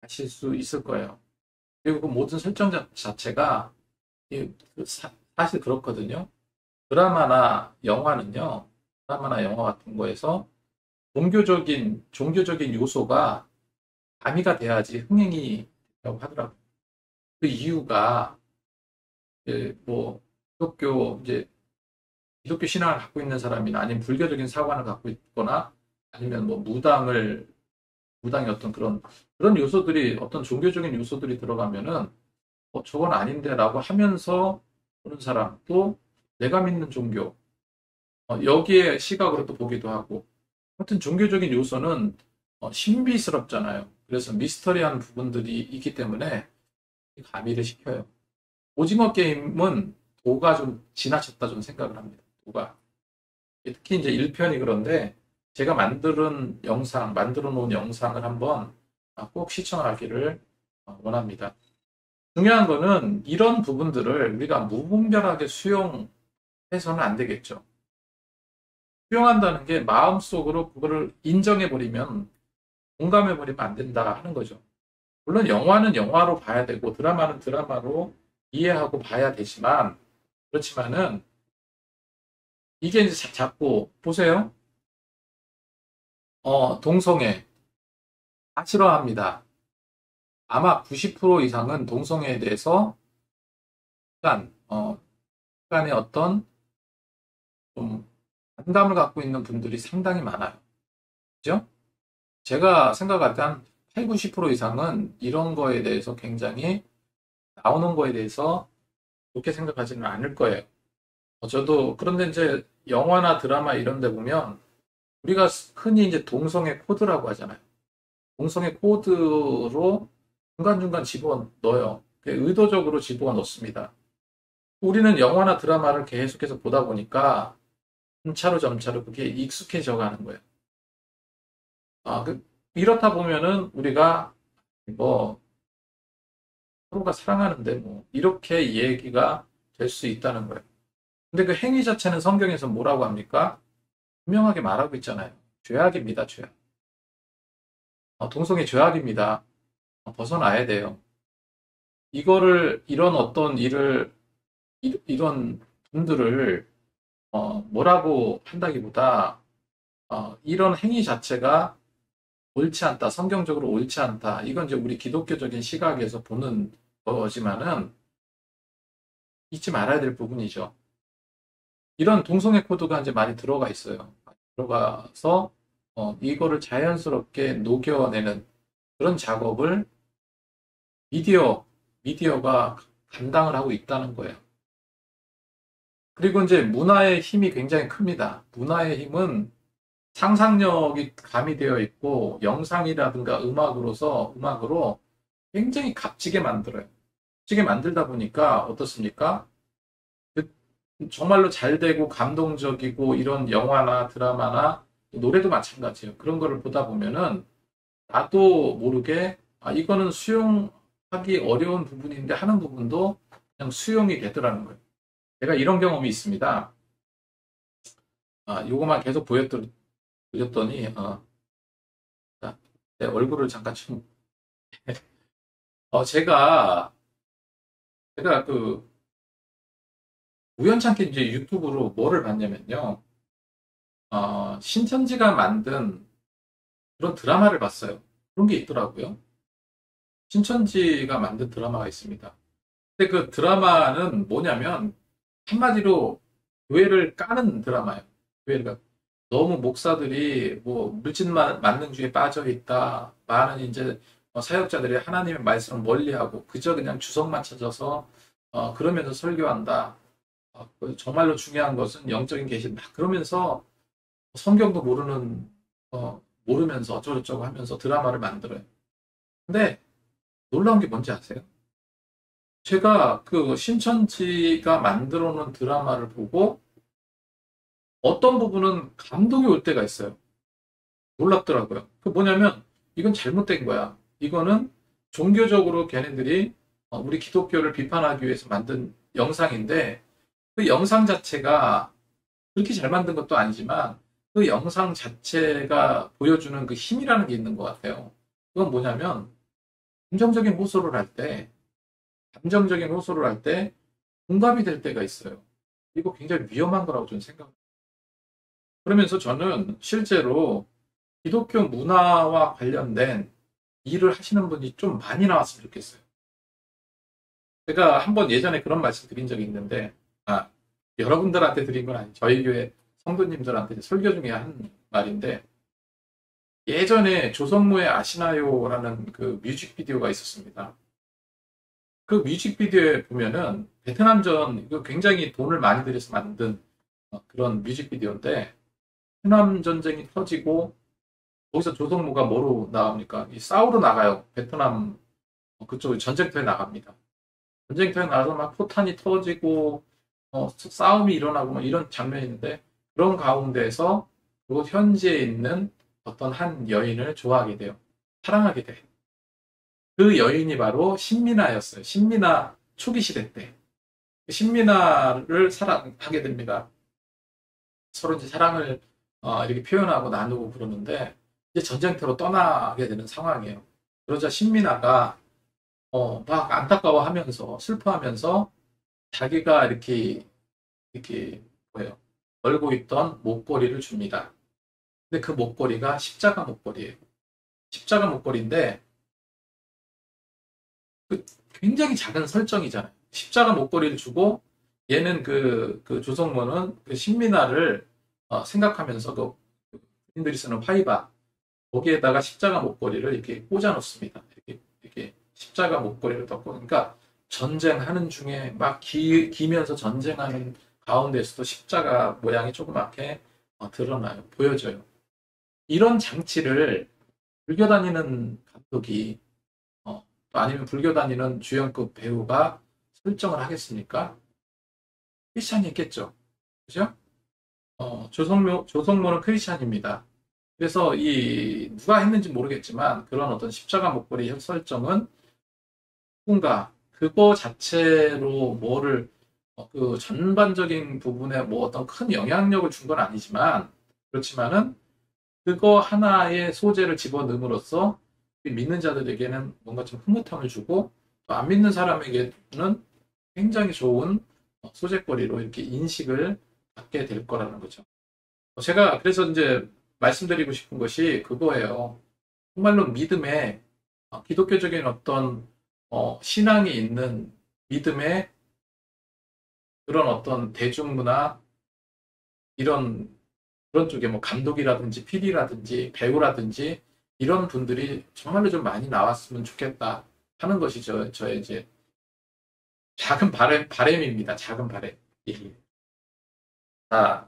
아실 수 있을 거예요. 그리고 그 모든 설정 자체가 사실 그렇거든요. 드라마나 영화 같은 거에서 종교적인 요소가 가미가 돼야지 흥행이 된다고 하더라고요. 그 이유가 뭐 이제 기독교 신앙을 갖고 있는 사람이나 아니면 불교적인 사관을 갖고 있거나 아니면 뭐 무당의 어떤 그런 요소들이 어떤 종교적인 요소들이 들어가면은 저건 아닌데라고 하면서 보는 사람 또 내가 믿는 종교 여기에 시각으로 또 보기도 하고 하여튼 종교적인 요소는 신비스럽잖아요. 그래서 미스터리한 부분들이 있기 때문에 가미를 시켜요. 오징어 게임은 도가 좀 지나쳤다 좀 생각을 합니다. 도가 특히 이제 1편이 그런데 제가 만들어 놓은 영상을 한번 꼭 시청하기를 원합니다. 중요한 거는 이런 부분들을 우리가 무분별하게 수용해서는 안 되겠죠. 수용한다는 게 마음속으로 그거를 인정해버리면 공감해버리면 안 된다 하는 거죠. 물론 영화는 영화로 봐야 되고 드라마는 드라마로 이해하고 봐야 되지만 그렇지만은 이게 이제 자꾸 보세요. 동성애 다 싫어합니다. 아마 90% 이상은 동성애에 대해서 약간 약간의 어떤 좀 상담을 갖고 있는 분들이 상당히 많아요. 그죠? 제가 생각할 때 한 8, 90% 이상은 이런 거에 대해서 굉장히 나오는 거에 대해서 좋게 생각하지는 않을 거예요. 저도 그런데 이제 영화나 드라마 이런 데 보면 우리가 흔히 이제 동성애 코드라고 하잖아요. 동성애 코드로 중간중간 집어 넣어요. 의도적으로 집어 넣습니다. 우리는 영화나 드라마를 계속해서 보다 보니까 점차로 점차로 그게 익숙해져 가는 거예요. 이렇다 보면은 우리가 뭐 서로가 사랑하는데 뭐 이렇게 얘기가 될 수 있다는 거예요. 근데 그 행위 자체는 성경에서 뭐라고 합니까? 분명하게 말하고 있잖아요. 죄악입니다, 죄악. 동성애 죄악입니다. 벗어나야 돼요. 이런 어떤 일을, 이런 분들을, 뭐라고 한다기보다, 이런 행위 자체가 옳지 않다, 성경적으로 옳지 않다. 이건 이제 우리 기독교적인 시각에서 보는 거지만은, 잊지 말아야 될 부분이죠. 이런 동성애 코드가 이제 많이 들어가 있어요. 들어가서, 이거를 자연스럽게 녹여내는 그런 작업을 미디어가 감당을 하고 있다는 거예요. 그리고 이제 문화의 힘이 굉장히 큽니다. 문화의 힘은 상상력이 가미되어 있고 영상이라든가 음악으로 굉장히 값지게 만들어요. 값지게 만들다 보니까 어떻습니까? 정말로 잘 되고 감동적이고 이런 영화나 드라마나 노래도 마찬가지예요. 그런 거를 보다 보면은 나도 모르게 이거는 수용하기 어려운 부분인데 하는 부분도 그냥 수용이 되더라는 거예요. 제가 이런 경험이 있습니다. 요거만 계속 보여드렸더니 자, 내 얼굴을 잠깐 좀 제가 그 우연찮게 이제 유튜브로 뭐를 봤냐면요. 신천지가 만든 그런 드라마를 봤어요. 그런 게 있더라고요. 신천지가 만든 드라마가 있습니다. 근데 그 드라마는 뭐냐면 한마디로 교회를 까는 드라마예요. 교회가 너무 목사들이 뭐 물질 만능주의에 빠져 있다. 많은 이제 사역자들이 하나님의 말씀을 멀리하고 그저 그냥 주석만 찾아서 그러면서 설교한다. 정말로 중요한 것은 영적인 계시다. 그러면서 성경도 모르면서 어쩌고저쩌고 하면서 드라마를 만들어요. 근데 놀라운 게 뭔지 아세요? 제가 그 신천지가 만들어 놓은 드라마를 보고 어떤 부분은 감동이 올 때가 있어요. 놀랍더라고요. 그 뭐냐면 이건 잘못된 거야. 이거는 종교적으로 걔네들이 우리 기독교를 비판하기 위해서 만든 영상인데 그 영상 자체가 그렇게 잘 만든 것도 아니지만 그 영상 자체가 보여주는 그 힘이라는 게 있는 것 같아요. 그건 뭐냐면 감정적인 호소를 할 때, 감정적인 호소를 할 때 공감이 될 때가 있어요. 이거 굉장히 위험한 거라고 저는 생각합니다. 그러면서 저는 실제로 기독교 문화와 관련된 일을 하시는 분이 좀 많이 나왔으면 좋겠어요. 제가 한번 예전에 그런 말씀 드린 적이 있는데, 여러분들한테 드린 건 아니죠. 저희 교회 성도님들한테 설교 중에 한 말인데, 예전에 조성모의 아시나요라는 그 뮤직비디오가 있었습니다. 그 뮤직비디오에 보면은 베트남전, 이거 굉장히 돈을 많이 들여서 만든 그런 뮤직비디오인데, 베트남 전쟁이 터지고, 거기서 조성모가 뭐로 나옵니까? 싸우러 나가요. 베트남 그쪽 전쟁터에 나갑니다. 전쟁터에 나가서 막 포탄이 터지고 싸움이 일어나고 막 이런 장면이 있는데 그런 가운데서 그곳 현지에 있는 어떤 한 여인을 좋아하게 돼요. 사랑하게 돼. 그 여인이 바로 신민아였어요. 신민아 초기 시대 때. 신민아를 사랑하게 됩니다. 서로 이제 사랑을 이렇게 표현하고 나누고 그러는데 이제 전쟁터로 떠나게 되는 상황이에요. 그러자 신민아가 막 안타까워하면서 슬퍼하면서 자기가 이렇게 뭐예요? 걸고 있던 목걸이를 줍니다. 근데 그 목걸이가 십자가 목걸이에요. 십자가 목걸이인데 그 굉장히 작은 설정이잖아요. 십자가 목걸이를 주고 얘는 그 조성모는 그 신민아를 생각하면서 그 군인들이 쓰는 화이바 거기에다가 십자가 목걸이를 이렇게 꽂아 놓습니다. 이렇게 십자가 목걸이를 덮고 그러니까 전쟁하는 중에 막 기면서 전쟁하는 가운데서도 십자가 모양이 조그맣게 드러나요. 보여져요. 이런 장치를 불교 다니는 감독이 또 아니면 불교 다니는 주연급 배우가 설정을 하겠습니까? 크리스찬이 있겠죠. 그죠? 조성모는 크리스찬입니다. 그래서 누가 했는지 모르겠지만 그런 어떤 십자가 목걸이 설정은 누군가 그거 자체로 그 전반적인 부분에 뭐 어떤 큰 영향력을 준 건 아니지만 그렇지만은 그거 하나의 소재를 집어넣음으로써 믿는 자들에게는 뭔가 좀 흐뭇함을 주고 또 안 믿는 사람에게는 굉장히 좋은 소재거리로 이렇게 인식을 받게 될 거라는 거죠. 제가 그래서 이제 말씀드리고 싶은 것이 그거예요. 정말로 믿음에 기독교적인 어떤 신앙이 있는 믿음의 그런 어떤 대중문화 그런 쪽에 뭐 감독이라든지 PD라든지 배우라든지 이런 분들이 정말로 좀 많이 나왔으면 좋겠다 하는 것이죠. 저의 이제 작은 바램입니다. 작은 바램. 예. 자,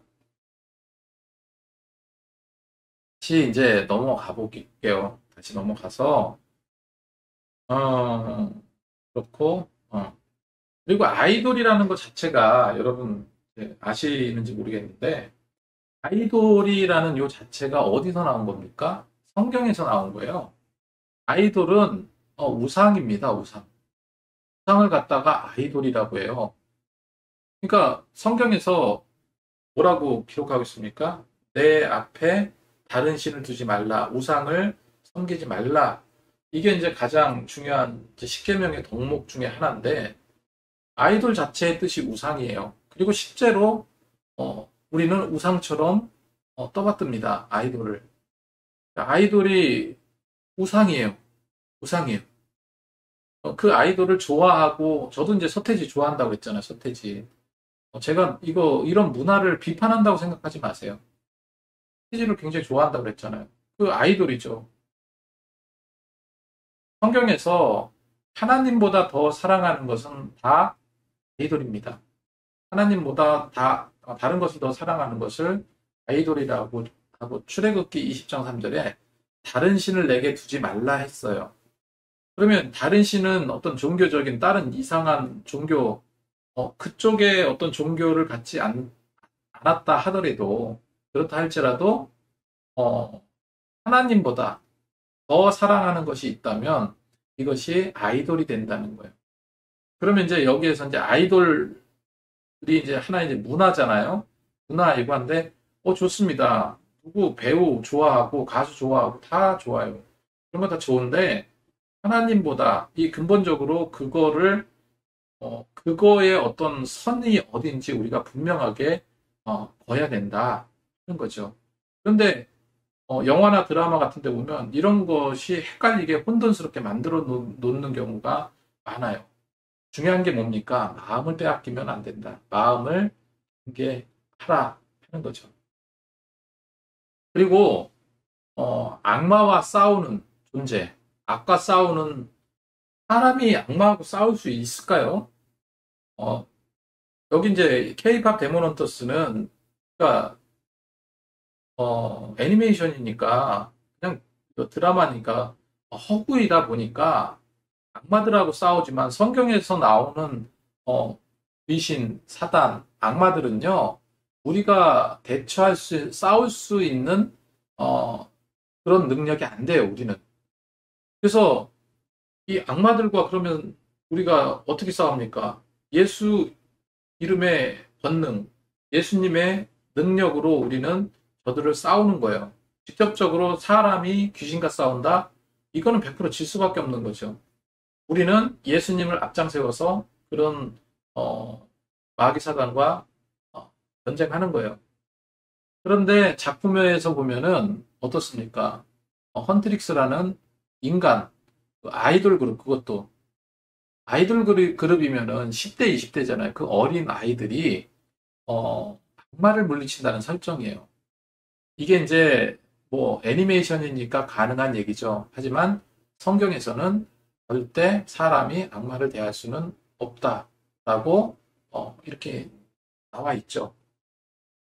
다시 이제 넘어가 볼게요. 다시 넘어가서 그렇고 그리고 아이돌이라는 것 자체가 여러분 아시는지 모르겠는데 아이돌이라는 요 자체가 어디서 나온 겁니까? 성경에서 나온 거예요. 아이돌은 우상입니다. 우상. 우상을 갖다가 아이돌이라고 해요. 그러니까 성경에서 뭐라고 기록하고 있습니까? 내 앞에 다른 신을 두지 말라. 우상을 섬기지 말라. 이게 이제 가장 중요한 십계명의 덕목 중에 하나인데 아이돌 자체의 뜻이 우상이에요. 그리고 실제로 우리는 우상처럼 떠받듭니다. 아이돌을. 아이돌이 우상이에요. 우상이에요. 그 아이돌을 좋아하고 저도 이제 서태지 좋아한다고 했잖아요. 서태지. 제가 이런 문화를 비판한다고 생각하지 마세요. 서태지를 굉장히 좋아한다고 그랬잖아요. 그 아이돌이죠. 성경에서 하나님보다 더 사랑하는 것은 다 아이돌입니다. 하나님보다 다른 것을 더 사랑하는 것을 아이돌이라고 하고 출애굽기 20장 3절에 다른 신을 내게 두지 말라 했어요. 그러면 다른 신은 어떤 종교적인 다른 이상한 종교 그쪽에 어떤 종교를 갖지 않았다 하더라도 그렇다 할지라도 하나님보다 더 사랑하는 것이 있다면 이것이 아이돌이 된다는 거예요. 그러면 이제 여기에서 이제 아이돌이 이제 하나의 이제 문화잖아요. 문화 일관데 좋습니다. 누구 배우 좋아하고 가수 좋아하고 다 좋아요. 그런 거 다 좋은데 하나님보다 이 근본적으로 그거의 어떤 선이 어딘지 우리가 분명하게 봐야 된다 하는 거죠. 그런데 영화나 드라마 같은 데 보면 이런 것이 헷갈리게 혼돈스럽게 만들어 놓는 경우가 많아요. 중요한 게 뭡니까? 마음을 빼앗기면 안 된다. 마음을 이게 하라 하는 거죠. 그리고 악마와 싸우는 존재, 악과 싸우는 사람이 악마하고 싸울 수 있을까요? 여기 이제 K-팝 데모넌터스는 그러니까 애니메이션이니까 그냥 드라마니까 허구이다 보니까 악마들하고 싸우지만 성경에서 나오는 귀신, 사단, 악마들은요 우리가 싸울 수 있는 그런 능력이 안 돼요. 우리는. 그래서 이 악마들과 그러면 우리가 어떻게 싸웁니까? 예수 이름의 권능, 예수님의 능력으로 우리는 저들을 싸우는 거예요. 직접적으로 사람이 귀신과 싸운다? 이거는 100%질 수밖에 없는 거죠. 우리는 예수님을 앞장 세워서 그런 마귀 사단과 전쟁하는 거예요. 그런데 작품에서 보면은 어떻습니까? 헌트릭스라는 인간, 아이돌 그룹, 그것도 아이돌 그룹이면은 10대, 20대잖아요. 그 어린 아이들이 악마를 물리친다는 설정이에요. 이게 이제 뭐 애니메이션이니까 가능한 얘기죠. 하지만 성경에서는 절대 사람이 악마를 대할 수는 없다라고 이렇게 나와 있죠.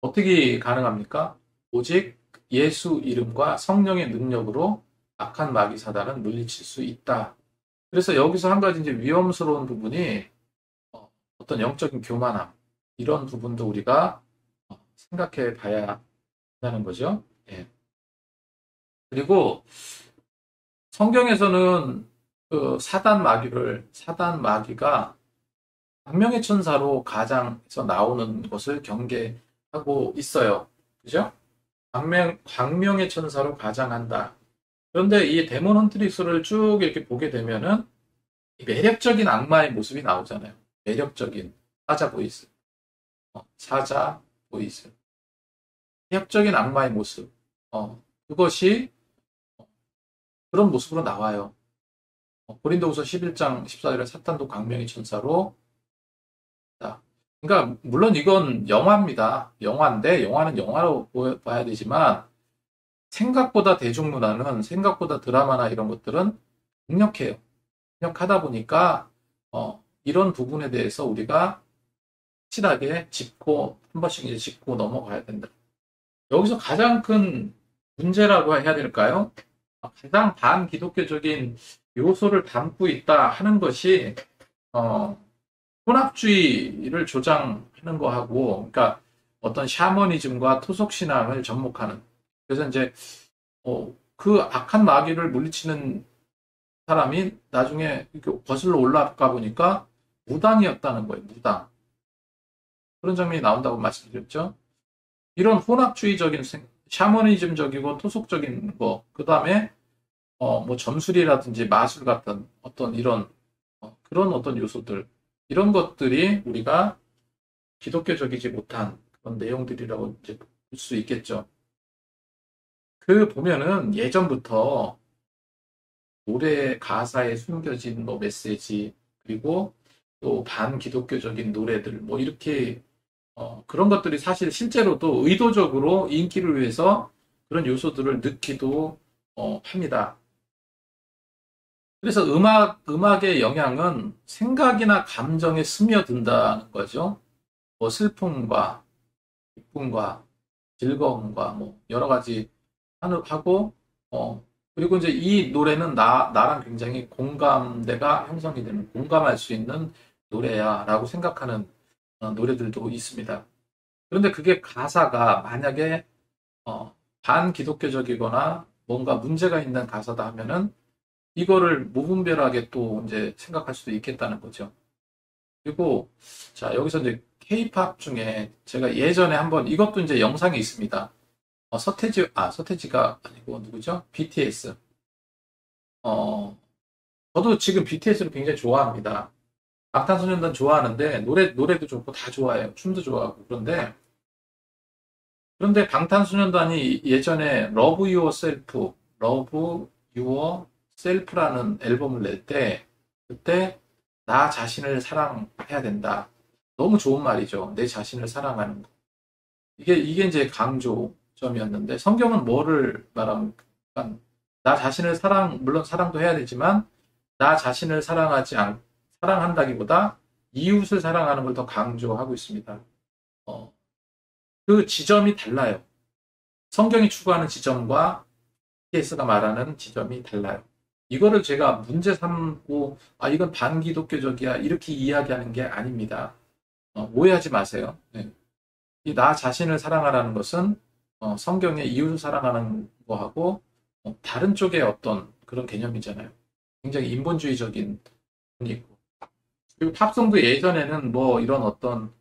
어떻게 가능합니까? 오직 예수 이름과 성령의 능력으로 악한 마귀 사단은 물리칠 수 있다. 그래서 여기서 한 가지 이제 위험스러운 부분이 어떤 영적인 교만함, 이런 부분도 우리가 생각해 봐야 한다는 거죠. 예. 그리고 성경에서는 그 사단 마귀가 광명의 천사로 가장해서 나오는 것을 경계하고 있어요. 그죠? 광명의 천사로 가장한다. 그런데 이 데몬 헌트리스를 쭉 이렇게 보게 되면은 매력적인 악마의 모습이 나오잖아요. 매력적인 사자 보이스. 사자 보이스. 매력적인 악마의 모습. 그것이 그런 모습으로 나와요. 고린도후서 11장 14절에 사탄도 광명의 천사로. 그러니까 물론 이건 영화입니다. 영화인데 영화는 영화로 봐야 되지만 생각보다 대중문화는 생각보다 드라마나 이런 것들은 강력해요. 강력하다 보니까 이런 부분에 대해서 우리가 확실하게 짚고 한 번씩 이제 짚고 넘어가야 된다. 여기서 가장 큰 문제라고 해야 될까요? 가장 반기독교적인 요소를 담고 있다 하는 것이 혼합주의를 조장하는 거하고, 그러니까 어떤 샤머니즘과 토속신앙을 접목하는. 그래서 이제 그 악한 마귀를 물리치는 사람이 나중에 이렇게 거슬러 올라가 보니까 무당이었다는 거예요. 무당. 그런 장면이 나온다고 말씀드렸죠. 이런 혼합주의적인 샤머니즘적이고 토속적인 거, 그 다음에 뭐 점술이라든지 마술 같은 어떤 이런 그런 어떤 요소들, 이런 것들이 우리가 기독교적이지 못한 그런 내용들이라고 이제 볼 수 있겠죠. 그 보면은 예전부터 노래 가사에 숨겨진 뭐 메시지, 그리고 또 반기독교적인 노래들, 뭐 이렇게 그런 것들이 사실 실제로도 의도적으로 인기를 위해서 그런 요소들을 넣기도 합니다. 그래서 음악의 영향은 생각이나 감정에 스며든다는 거죠. 뭐 슬픔과 기쁨과 즐거움과 뭐 여러 가지 하고, 그리고 이제 이 노래는 나랑 굉장히 공감대가 형성이 되는, 공감할 수 있는 노래야라고 생각하는 노래들도 있습니다. 그런데 그게 가사가 만약에 반기독교적이거나 뭔가 문제가 있는 가사다 하면은 이거를 무분별하게 또 이제 생각할 수도 있겠다는 거죠. 그리고 자, 여기서 이제 K-팝 중에 제가 예전에 한번 이것도 이제 영상이 있습니다. 서태지가 아니고 누구죠? BTS. 저도 지금 BTS를 굉장히 좋아합니다. 방탄소년단 좋아하는데 노래도 좋고 다 좋아해요. 춤도 좋아하고. 그런데 방탄소년단이 예전에 러브 유어 셀프라는 앨범을 낼 때 그때 나 자신을 사랑해야 된다. 너무 좋은 말이죠. 내 자신을 사랑하는 거. 이게 이제 강조점이었는데 성경은 뭐를 말합니까? 나 자신을 물론 사랑도 해야 되지만 나 자신을 사랑한다기보다 이웃을 사랑하는 걸 더 강조하고 있습니다. 그 지점이 달라요. 성경이 추구하는 지점과 BTS가 말하는 지점이 달라요. 이거를 제가 문제 삼고 이건 반기독교적이야 이렇게 이야기하는 게 아닙니다. 오해하지 마세요. 네. 이 나 자신을 사랑하라는 것은 성경의 이웃을 사랑하는 거하고 다른 쪽의 어떤 그런 개념이잖아요. 굉장히 인본주의적인 분이 있고. 그리고 팝송도 예전에는 뭐 이런 어떤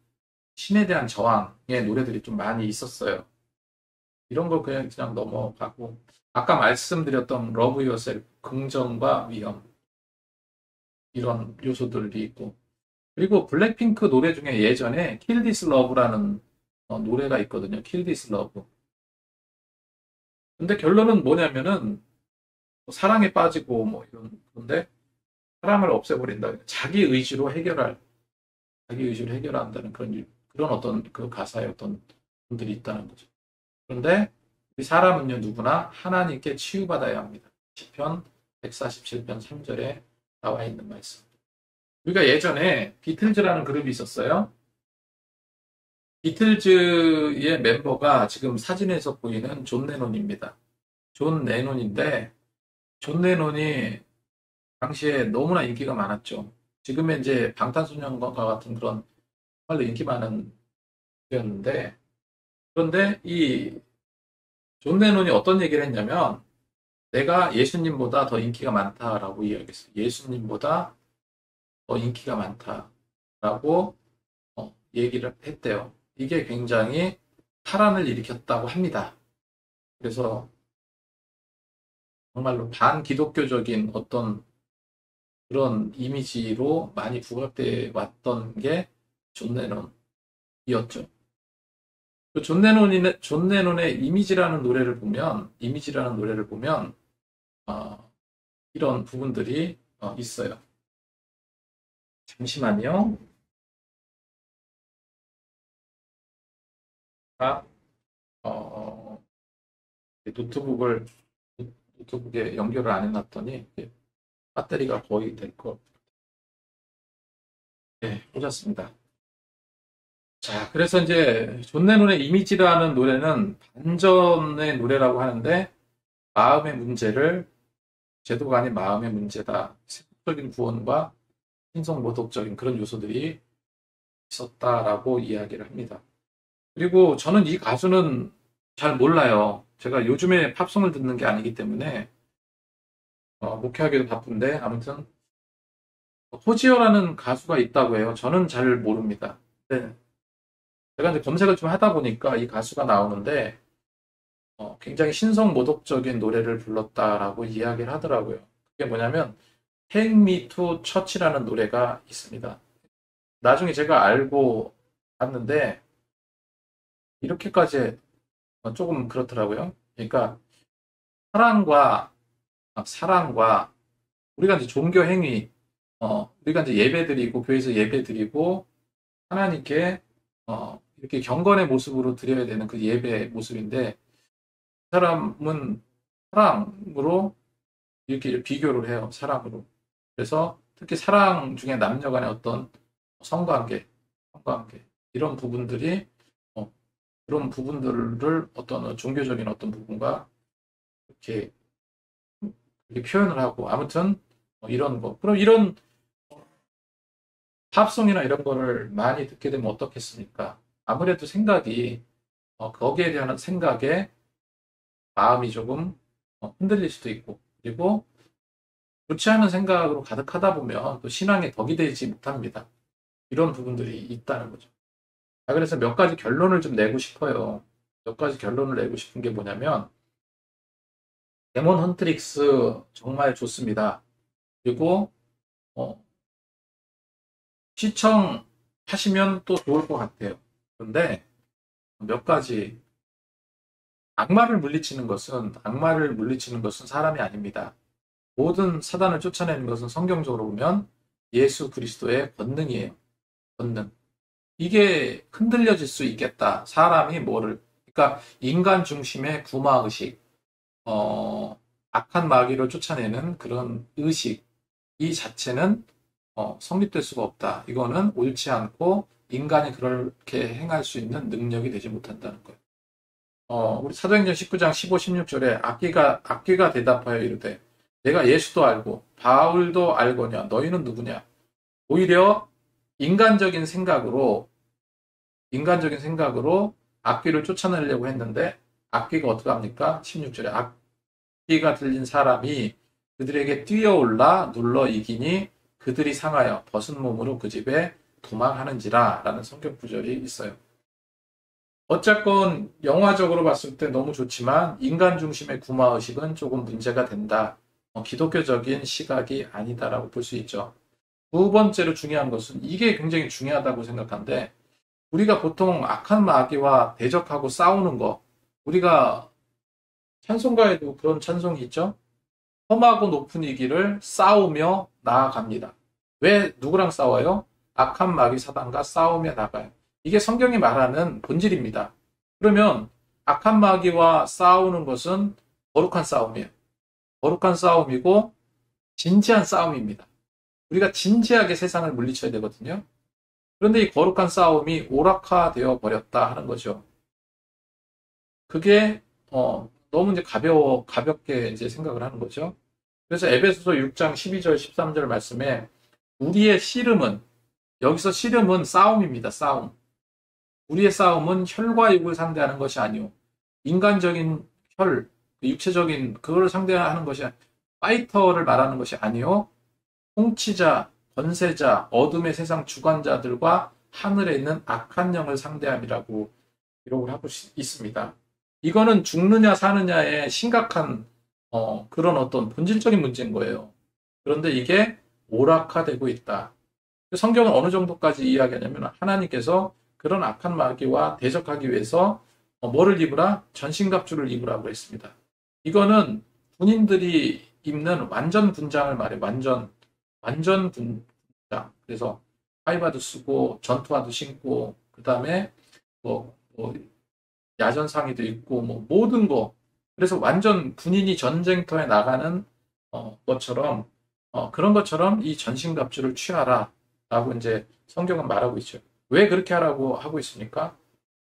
신에 대한 저항의 노래들이 좀 많이 있었어요. 이런 걸 그냥 넘어가고 아까 말씀드렸던 러브 유어셀프, 긍정과 위험 이런 요소들이 있고, 그리고 블랙핑크 노래 중에 예전에 Kill This Love라는 노래가 있거든요. Kill This Love. 근데 결론은 뭐냐면은 사랑에 빠지고 뭐 이런 건데 사랑을 없애버린다. 자기 의지로 해결한다는 그런 어떤 그 가사의 어떤 분들이 있다는 거죠. 그런데 우리 사람은요, 누구나 하나님께 치유받아야 합니다. 시편 147편 3절에 나와 있는 말씀. 우리가 예전에 비틀즈라는 그룹이 있었어요. 비틀즈의 멤버가 지금 사진에서 보이는 존 레논입니다. 존 레논인데, 존 레논이 당시에 너무나 인기가 많았죠. 지금의 이제 방탄소년단과 같은 그런 정말로 인기 많은 였는데, 그런데 이 존 레논이 어떤 얘기를 했냐면, 내가 예수님보다 더 인기가 많다라고 이야기했어요. 예수님보다 더 인기가 많다라고 얘기를 했대요. 이게 굉장히 파란을 일으켰다고 합니다. 그래서 정말로 반기독교적인 어떤 그런 이미지로 많이 부각돼 왔던 게 존 레논이었죠. 그 존 레논의 이미지라는 노래를 보면 이런 부분들이 있어요. 잠시만요. 아, 노트북을 노트북에 연결을 안 해놨더니 배터리가 거의 될 거. 네, 꽂았습니다. 자, 그래서 이제 존 레논의 이미지라는 노래는 반전의 노래라고 하는데 마음의 문제를 제도가 아닌 마음의 문제다. 세속적인 구원과 신성 모독적인 그런 요소들이 있었다라고 이야기를 합니다. 그리고 저는 이 가수는 잘 몰라요. 제가 요즘에 팝송을 듣는 게 아니기 때문에 목회하기도 바쁜데 아무튼 호지어라는 가수가 있다고 해요. 저는 잘 모릅니다. 네. 제가 이제 검색을 좀 하다 보니까 이 가수가 나오는데 굉장히 신성 모독적인 노래를 불렀다라고 이야기를 하더라고요. 그게 뭐냐면 Take Me to Church라는 노래가 있습니다. 나중에 제가 알고 봤는데 이렇게까지 조금 그렇더라고요. 그러니까 사랑과 우리가 이제 종교 행위, 우리가 이제 예배드리고 교회에서 예배드리고 하나님께 이렇게 경건의 모습으로 드려야 되는 그 예배 모습인데 그 사람은 사랑으로 이렇게 비교를 해요. 사랑으로. 그래서 특히 사랑 중에 남녀 간의 어떤 성관계 이런 부분들이 그런 부분들을 어떤 종교적인 어떤 부분과 이렇게 표현을 하고 아무튼 이런 거. 그럼 이런 팝송이나 이런 거를 많이 듣게 되면 어떻겠습니까? 아무래도 생각이 거기에 대한 생각에 마음이 조금 흔들릴 수도 있고 그리고 좋지 않은 생각으로 가득하다 보면 또 신앙에 덕이 되지 못합니다. 이런 부분들이 있다는 거죠. 그래서 몇 가지 결론을 좀 내고 싶어요. 몇 가지 결론을 내고 싶은 게 뭐냐면 데몬 헌트릭스 정말 좋습니다. 그리고 시청하시면 또 좋을 것 같아요. 그런데 몇 가지 악마를 물리치는 것은 사람이 아닙니다. 모든 사단을 쫓아내는 것은 성경적으로 보면 예수 그리스도의 권능이에요. 권능. 이게 흔들려질 수 있겠다. 사람이 그러니까 인간 중심의 구마의식, 악한 마귀를 쫓아내는 그런 의식, 이 자체는 성립될 수가 없다. 이거는 옳지 않고 인간이 그렇게 행할 수 있는 능력이 되지 못한다는 거예요. 우리 사도행전 19장 15, 16절에 악귀가 대답하여 이르되 내가 예수도 알고 바울도 알거냐 너희는 누구냐. 오히려 인간적인 생각으로 악귀를 쫓아내려고 했는데 악귀가 어떻게 합니까? 16절에 악귀가 들린 사람이 그들에게 뛰어올라 눌러 이기니 그들이 상하여 벗은 몸으로 그 집에 도망하는지라 라는 성경 구절이 있어요. 어쨌건 영화적으로 봤을 때 너무 좋지만 인간 중심의 구마의식은 조금 문제가 된다. 기독교적인 시각이 아니다라고 볼 수 있죠. 두 번째로 중요한 것은 이게 굉장히 중요하다고 생각하는데 우리가 보통 악한 마귀와 대적하고 싸우는 거 우리가 찬송가에도 그런 찬송이 있죠. 험하고 높은 이 길을 싸우며 나아갑니다. 왜 누구랑 싸워요? 악한 마귀 사단과 싸우며 나가요. 이게 성경이 말하는 본질입니다. 그러면 악한 마귀와 싸우는 것은 거룩한 싸움이에요. 거룩한 싸움이고 진지한 싸움입니다. 우리가 진지하게 세상을 물리쳐야 되거든요. 그런데 이 거룩한 싸움이 오락화되어 버렸다 하는 거죠. 그게 너무 이제 가볍게 이제 생각을 하는 거죠. 그래서 에베소서 6장 12절 13절 말씀에 우리의 씨름은, 여기서 씨름은 싸움입니다. 싸움. 우리의 싸움은 혈과 육을 상대하는 것이 아니오. 인간적인 혈, 육체적인 그걸 상대하는 것이 파이터를 말하는 것이 아니오. 통치자, 권세자, 어둠의 세상 주관자들과 하늘에 있는 악한 영을 상대함이라고 기록을 하고 있습니다. 이거는 죽느냐 사느냐의 심각한 그런 어떤 본질적인 문제인 거예요. 그런데 이게 오락화되고 있다. 성경은 어느 정도까지 이야기하냐면 하나님께서 그런 악한 마귀와 대적하기 위해서 뭐를 입으라? 전신갑주를 입으라고 했습니다. 이거는 군인들이 입는 완전 군장을 말해요. 완전 군장. 그래서 하이바도 쓰고 전투화도 신고 그 다음에 뭐 야전상의도 있고 뭐 모든 거. 그래서 완전 군인이 전쟁터에 나가는 것처럼 그런 것처럼 이 전신갑주를 취하라 라고 이제 성경은 말하고 있죠. 왜 그렇게 하라고 하고 있습니까?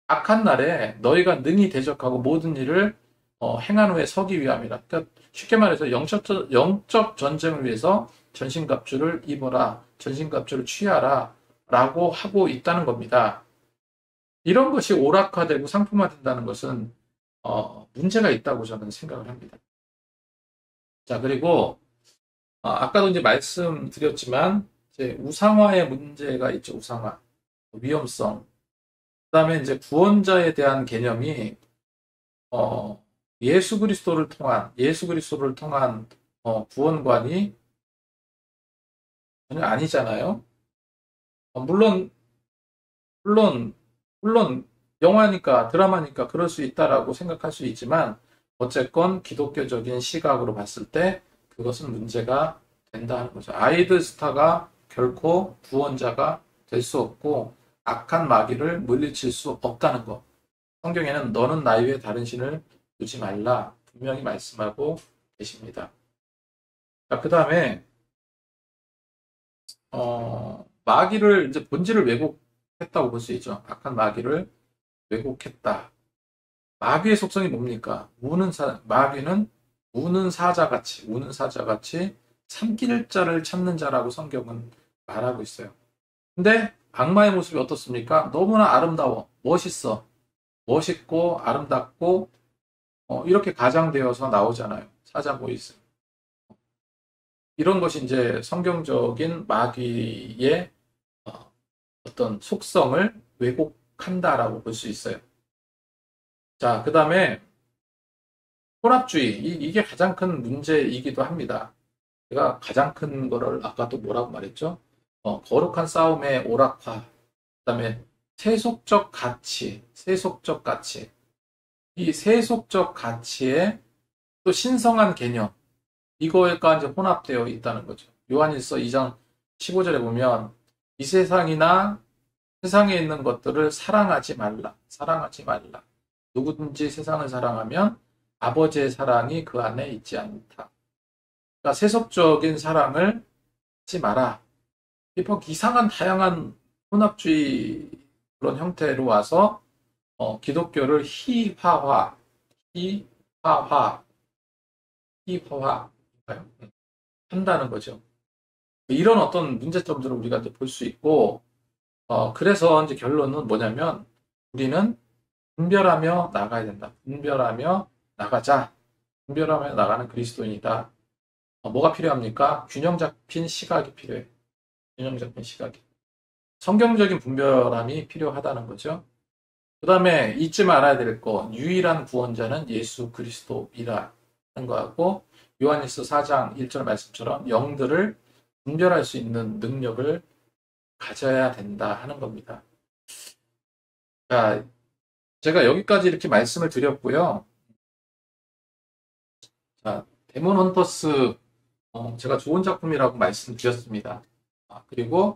악한 날에 너희가 능히 대적하고 모든 일을 행한 후에 서기 위함이라. 그러니까 쉽게 말해서 영적 전쟁을 위해서 전신갑주를 입어라, 전신갑주를 취하라 라고 하고 있다는 겁니다. 이런 것이 오락화되고 상품화된다는 것은 문제가 있다고 저는 생각을 합니다. 자, 그리고 아까도 이제 말씀드렸지만 이제 우상화의 문제가 있죠. 우상화, 위험성. 그다음에 이제 구원자에 대한 개념이 예수 그리스도를 통한 구원관이 전혀 아니잖아요. 물론 영화니까 드라마니까 그럴 수 있다라고 생각할 수 있지만 어쨌건 기독교적인 시각으로 봤을 때 그것은 문제가 된다는 거죠. 아이들 스타가 결코 구원자가 될 수 없고 악한 마귀를 물리칠 수 없다는 것. 성경에는 너는 나 위에 다른 신을 두지 말라 분명히 말씀하고 계십니다. 그 다음에 마귀를 이제 본질을 왜곡했다고 볼 수 있죠. 악한 마귀를 왜곡했다. 마귀의 속성이 뭡니까? 마귀는 우는 사자같이 삼킬 자를 찾는 자라고 성경은 말하고 있어요. 근데 악마의 모습이 어떻습니까? 너무나 아름다워, 멋있고 아름답고 이렇게 가장되어서 나오잖아요. 사자 보이스. 이런 것이 이제 성경적인 마귀의 어떤 속성을 왜곡한다라고 볼 수 있어요. 자, 그 다음에 혼합주의. 이게 가장 큰 문제이기도 합니다. 제가 가장 큰 거를 아까 또 뭐라고 말했죠? 거룩한 싸움의 오락화. 그 다음에 세속적 가치. 이 세속적 가치의 또 신성한 개념. 이거가 이제 혼합되어 있다는 거죠. 요한일서 2장 15절에 보면 이 세상이나 세상에 있는 것들을 사랑하지 말라. 누구든지 세상을 사랑하면 아버지의 사랑이 그 안에 있지 않다. 그러니까 세속적인 사랑을 하지 마라. 이상한 다양한 혼합주의 그런 형태로 와서 기독교를 한다는 거죠. 이런 어떤 문제점들을 우리가 볼 수 있고 그래서 이제 결론은 뭐냐면 우리는 분별하며 나가야 된다. 분별하며 나가자. 분별하며 나가는 그리스도인이다. 뭐가 필요합니까? 균형 잡힌 시각이 필요해. 균형 잡힌 시각이. 성경적인 분별함이 필요하다는 거죠. 그 다음에 잊지 말아야 될 거, 유일한 구원자는 예수 그리스도이라는 거하고 요한일서 4장 1절 말씀처럼 영들을 분별할 수 있는 능력을 가져야 된다 하는 겁니다. 자, 제가 여기까지 이렇게 말씀을 드렸고요. 자, 데몬 헌터스 제가 좋은 작품이라고 말씀드렸습니다. 그리고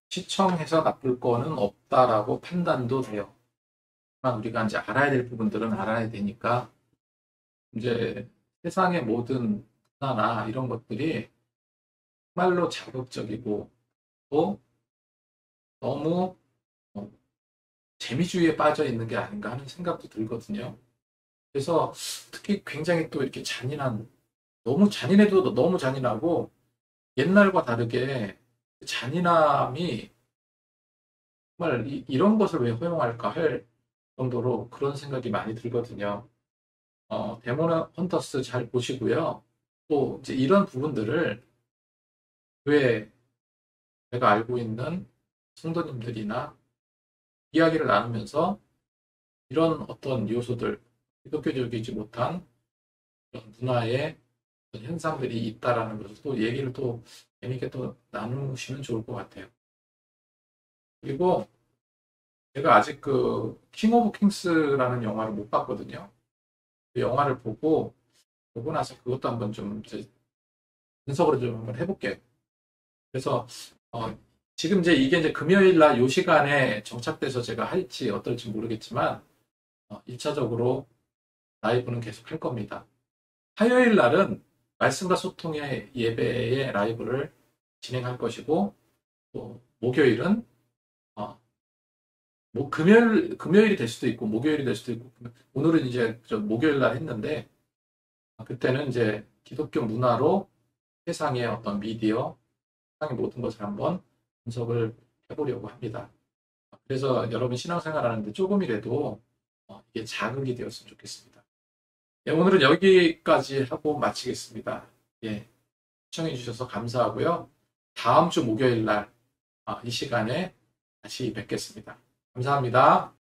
시청해서 나쁠 거는 없다라고 판단도 돼요. 우리가 이제 알아야 될 부분들은 알아야 되니까 이제 세상의 모든 문화나 이런 것들이 정말로 자극적이고 또 너무 재미주의에 빠져 있는 게 아닌가 하는 생각도 들거든요. 그래서 특히 굉장히 또 이렇게 너무 잔인해도 너무 잔인하고 옛날과 다르게 잔인함이 정말 이런 것을 왜 허용할까 할 정도로 그런 생각이 많이 들거든요. 데몬 헌터스 잘 보시고요. 또 이제 이런 부분들을 왜 제가 알고 있는 성도님들이나 이야기를 나누면서 이런 어떤 요소들, 기독교적이지 못한 그런 문화의 어떤 현상들이 있다라는 것을 또 얘기를 또 재밌게 또 나누시면 좋을 것 같아요. 그리고 제가 아직 킹 오브 킹스라는 영화를 못 봤거든요. 그 영화를 보고 나서 그것도 한번 좀 이제 분석을 좀 한번 해볼게요. 그래서 지금 이게 금요일 날 요 시간에 정착돼서 제가 할지 어떨지 모르겠지만 1차적으로 라이브는 계속 할 겁니다. 화요일 날은 말씀과 소통의 예배의 라이브를 진행할 것이고 또 목요일은 금요일이 될 수도 있고 목요일이 될 수도 있고 오늘은 이제 목요일 날 했는데 그때는 이제 기독교 문화로 세상의 어떤 미디어, 세상의 모든 것을 한번 분석을 해보려고 합니다. 그래서 여러분 신앙생활 하는데 조금이라도 이게 자극이 되었으면 좋겠습니다. 예, 오늘은 여기까지 하고 마치겠습니다. 예, 시청해 주셔서 감사하고요. 다음 주 목요일 날 이 시간에 다시 뵙겠습니다. 감사합니다.